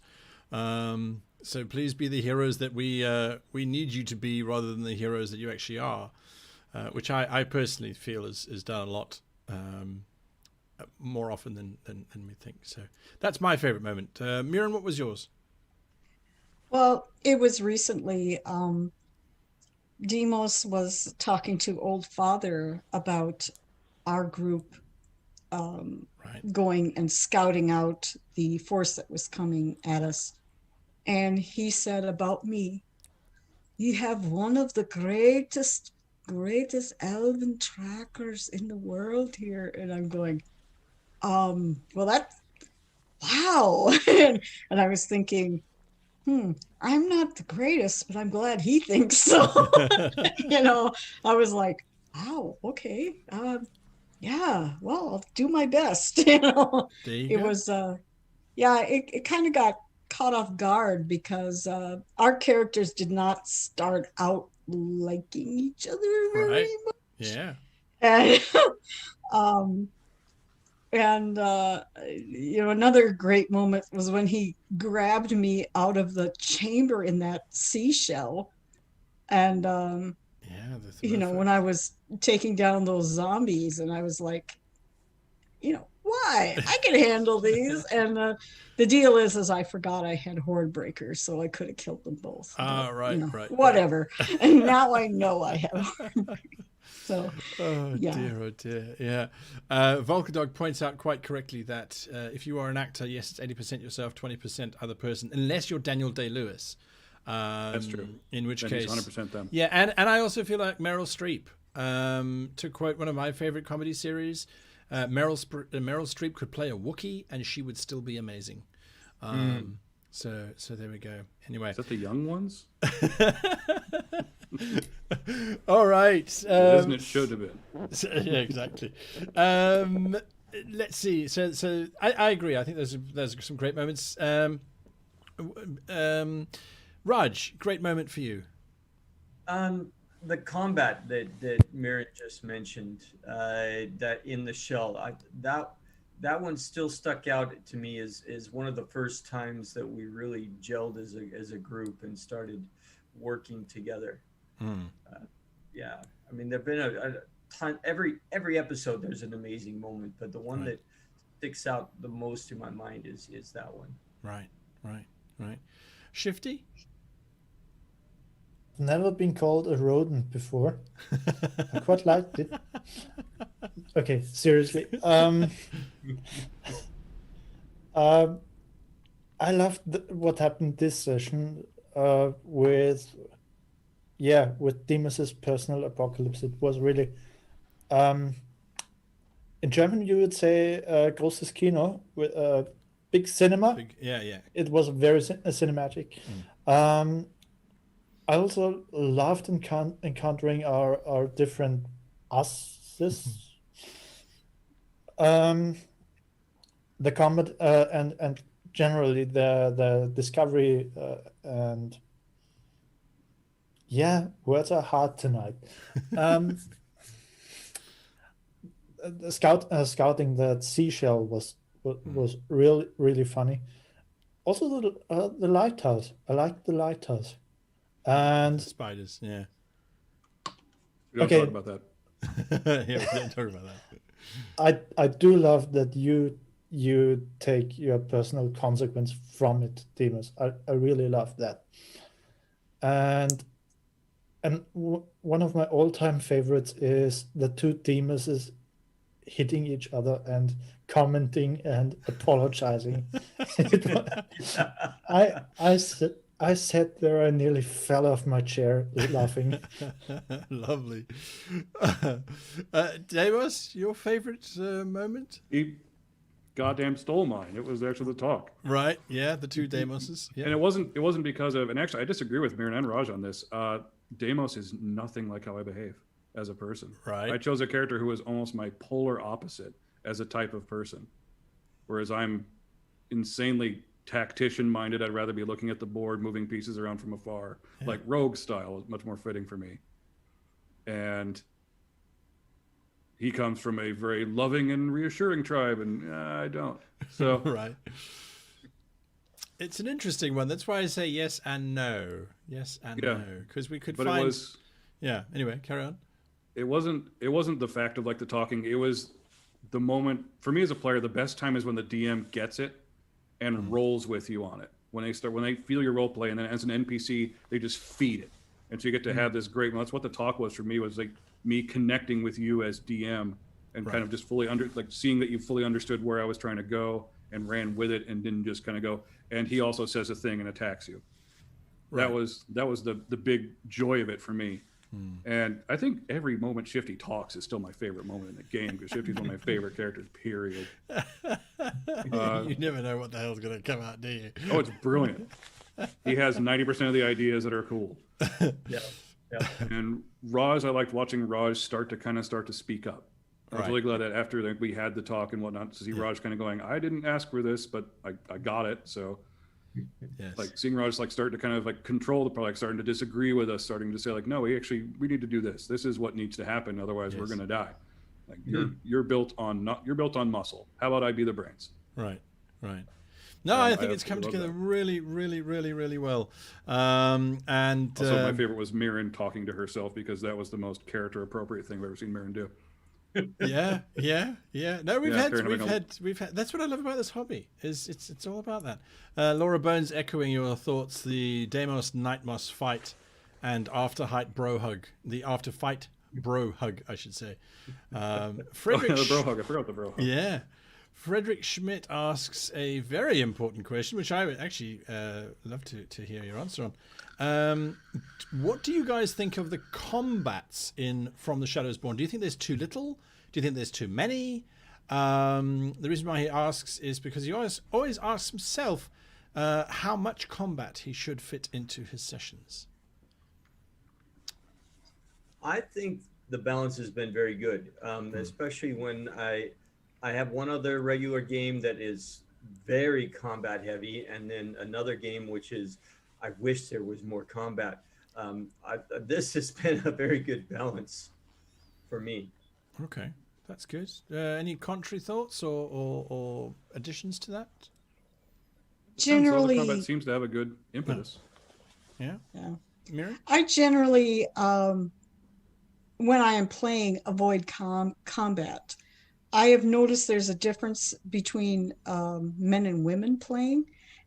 So please be the heroes that we need you to be, rather than the heroes that you actually are," which I personally feel is done a lot more often than we think. So that's my favorite moment. Miran, what was yours? Well, it was recently. Demos was talking to Old Father about our group going and scouting out the force that was coming at us. And he said about me, "You have one of the greatest elven trackers in the world here." And I'm going, well, that, wow. And I was thinking, I'm not the greatest, but I'm glad he thinks so. I was like, wow, okay. Yeah, well, I'll do my best. There you It go. was, yeah, it kind of got caught off guard because our characters did not start out liking each other very Right. Yeah. much. um, and another great moment was when he grabbed me out of the chamber in that seashell, and Yeah. when I was taking down those zombies, and I was like, why? I can handle these. And the deal is I forgot I had horde breakers, so I could have killed them both. Ah, But, right, right, whatever. And now I know I have horde breakers. So, Oh yeah. dear, oh dear. Yeah. Volkerdog points out quite correctly that if you are an actor, yes, it's 80% yourself, 20% other person, unless you're Daniel Day-Lewis. That's true. In which Then case, he's 100% them. yeah, and I also feel like Meryl Streep. To quote one of my favorite comedy series, Meryl Streep could play a Wookiee and she would still be amazing. So there we go. Anyway, Is that the young ones? all right. Isn't it should have been? Yeah, exactly. Let's see. So I agree. I think there's some great moments. Raj, great moment for you. The combat that Mirren just mentioned, that in the shell, that one still stuck out to me as one of the first times that we really gelled as a group and started working together. Yeah, I mean, there've been a ton. Every episode there's an amazing moment, but the one that sticks out the most in my mind is that one. Right. Shifty. Never been called a rodent before. I quite liked it. Okay, seriously. I loved what happened this session with Demas's personal apocalypse. It was really, in German you would say großes Kino, with big cinema. Yeah. It was very cinematic. I also loved encountering our different us's. The combat and generally the discovery and words are hard tonight. The scouting that seashell was really funny. Also the lighthouse. I liked the lighthouse. And The spiders, yeah. We don't talk about that. Yeah, we don't talk about that. I do love that you take your personal consequence from it, Demas. I really love that. And one of my all-time favorites is the two Demases hitting each other and commenting and apologizing. I sat there, I nearly fell off my chair laughing. Lovely. Demas, your favorite moment? He goddamn stole mine. It was actually the talk. Right, yeah, the two Demoses. Yeah. And it wasn't because of, and actually I disagree with Mirren and Raj on this. Deimos is nothing like how I behave as a person. Right. I chose a character who was almost my polar opposite as a type of person. Whereas I'm insanely tactician minded. I'd rather be looking at the board, moving pieces around from afar. Yeah. Like rogue style is much more fitting for me. And he comes from a very loving and reassuring tribe, and I don't. So right. It's an interesting one. That's why I say yes and no. Yes and no. Because we could find... It was... Yeah, anyway, carry on. It wasn't the fact of like the talking. It was the moment, for me as a player, the best time is when the DM gets it and rolls with you on it. When they feel your role play, and then as an NPC, they just feed it. And so you get to have this great, well, that's what the talk was for me, was like me connecting with you as DM and kind of just fully seeing that you fully understood where I was trying to go and ran with it and didn't just kind of go. And he also says a thing and attacks you. Right. That was the big joy of it for me. And I think every moment Shifty talks is still my favorite moment in the game, because Shifty's one of my favorite characters, period. You never know what the hell's going to come out, do you? Oh, it's brilliant. He has 90% of the ideas that are cool. Yeah. Yeah. And Raj, I liked watching Raj start to speak up. I was Right. really glad that after we had the talk and whatnot, to see Raj kind of going, I didn't ask for this, but I got it. So Yes. like seeing Raj like start to kind of like control the product, starting to disagree with us, starting to say like, no, we need to do this. This is what needs to happen. Otherwise we're Yes. going to die. Like you're built on muscle. How about I be the brains? Right. Right. No, And I I think it's come absolutely love together that. really, really, really, really well. And Also, my favorite was Mirren talking to herself, because that was the most character appropriate thing I've ever seen Mirren do. yeah. No, we've Yeah, had, Karen, we've had. That's what I love about this hobby. Is it's all about that. Laura Bones echoing your thoughts. The Deimos Nightmoss fight, and after fight bro hug. The after fight bro hug, I should say. Frederick. The bro hug. I forgot the bro hug. Yeah. Frederick Schmidt asks a very important question, which I would actually love to hear your answer on. What do you guys think of the combats in From the Shadows Born? Do you think there's too little? Do you think there's too many? The reason why he asks is because he always asks himself how much combat he should fit into his sessions. I think the balance has been very good, especially when I have one other regular game that is very combat heavy, and then another game which is, I wish there was more combat. This has been a very good balance for me. Okay, that's good. Any contrary thoughts or additions to that? Generally, combat seems to have a good impetus. Yeah, yeah. Mira? I generally, when I am playing, avoid combat. I have noticed there's a difference between men and women playing,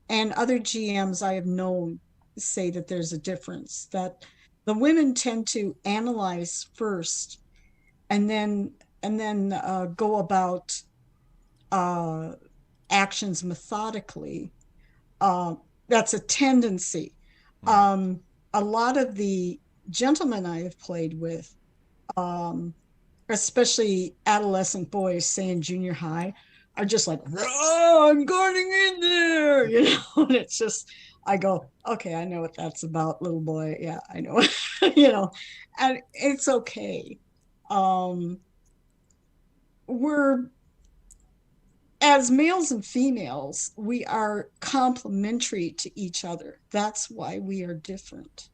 and other GMs I have known say that there's a difference, that the women tend to analyze first and then go about actions methodically. That's a tendency. A lot of the gentlemen I have played with, especially adolescent boys, say in junior high, are just like, oh, I'm going in there, you know. And it's just, I go, okay, I know what that's about, little boy. Yeah, I know. You know, and it's okay. We're, as males and females, we are complementary to each other. That's why we are different.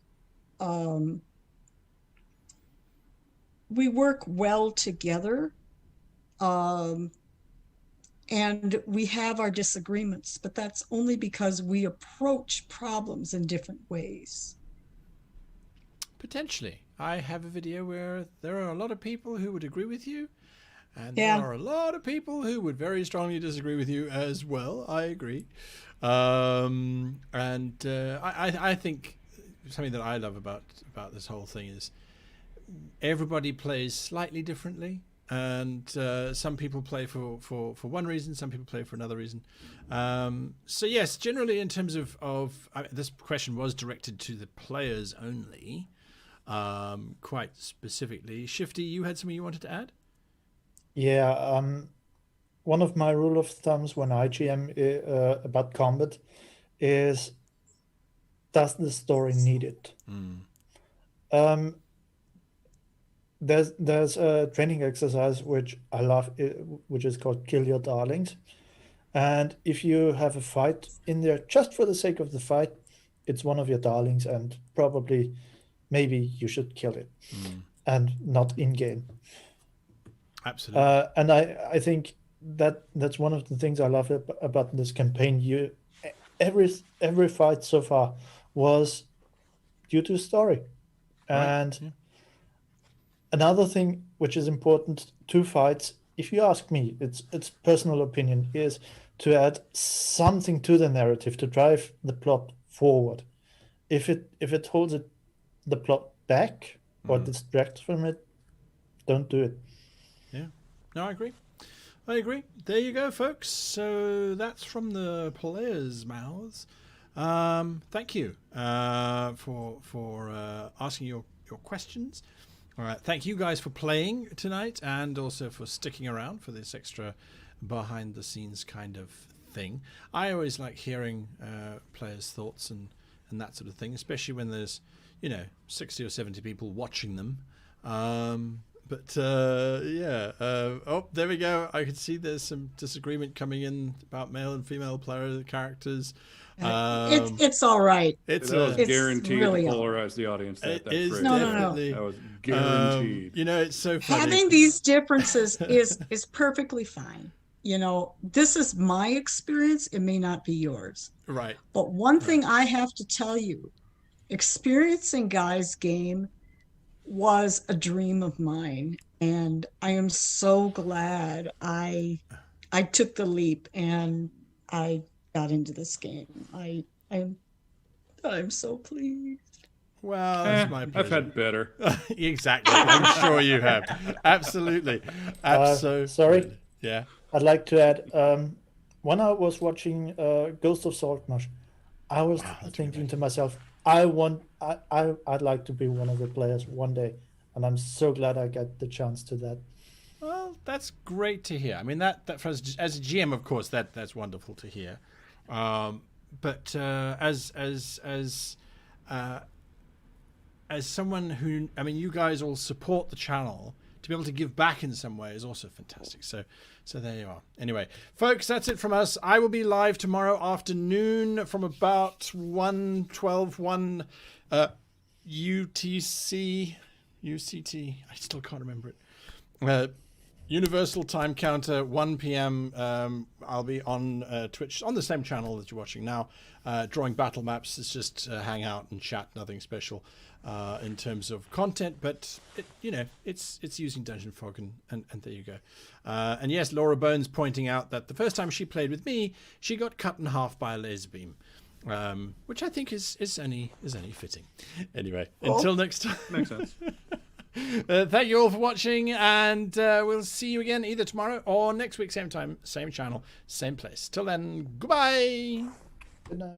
We work well together, and we have our disagreements, but that's only because we approach problems in different ways. Potentially. I have a video where there are a lot of people who would agree with you, and Yeah. there are a lot of people who would very strongly disagree with you as well. I agree. I think something that I love about this whole thing is everybody plays slightly differently, and some people play for one reason, some people play for another reason. So yes, generally in terms of this question was directed to the players only, quite specifically. Shifty, you had something you wanted to add? Yeah, one of my rule of thumbs when I GM about combat is, does the story need it? There's a training exercise which I love, which is called Kill Your Darlings. And if you have a fight in there just for the sake of the fight, it's one of your darlings, and probably maybe you should kill it and not in game. Absolutely. And I think that's one of the things I love about this campaign. Every fight so far was due to story. And Yeah. another thing which is important to fights, if you ask me, it's personal opinion, is to add something to the narrative to drive the plot forward. If it holds the plot back or distracts from it, don't do it. Yeah. No, I agree. There you go, folks. So that's from the players' mouths. Thank you for asking your questions. All right. Thank you guys for playing tonight, and also for sticking around for this extra behind the scenes kind of thing. I always like hearing players' thoughts and and that sort of thing, especially when there's 60 or 70 people watching them. Oh, there we go. I can see there's some disagreement coming in about male and female player characters. It's all right. That was guaranteed really to polarize the audience. That phrase. No. That was guaranteed. It's so funny. Having these differences is perfectly fine. This is my experience. It may not be yours. Right. But one thing I have to tell you, experiencing Guy's game was a dream of mine. And I am so glad I took the leap and I got into this game. I'm so pleased. Well, it's my pleasure. I've had better. Exactly. I'm sure you have. Absolutely. Absolutely. Sorry. Yeah. I'd like to add, when I was watching Ghost of Saltmarsh, I was thinking to myself, I'd like to be one of the players one day, and I'm so glad I got the chance to that. Well, that's great to hear. I mean, that for us, as a GM, of course, that's wonderful to hear. But as someone who, I mean, you guys all support the channel, to be able to give back in some way is also fantastic. So there you are. Anyway, folks, that's it from us. I will be live tomorrow afternoon from about 1 UCT. I still can't remember it. Universal Time Counter, 1 p.m. I'll be on Twitch, on the same channel that you're watching now, drawing battle maps. It's just hang out and chat, nothing special in terms of content, but it's using Dungeon Fog, and there you go. And yes, Laura Bones pointing out that the first time she played with me, she got cut in half by a laser beam, which I think is only fitting. Anyway, until next time. Makes sense. Thank you all for watching, and we'll see you again either tomorrow or next week, same time, same channel, same place. Till then, goodbye. Good night.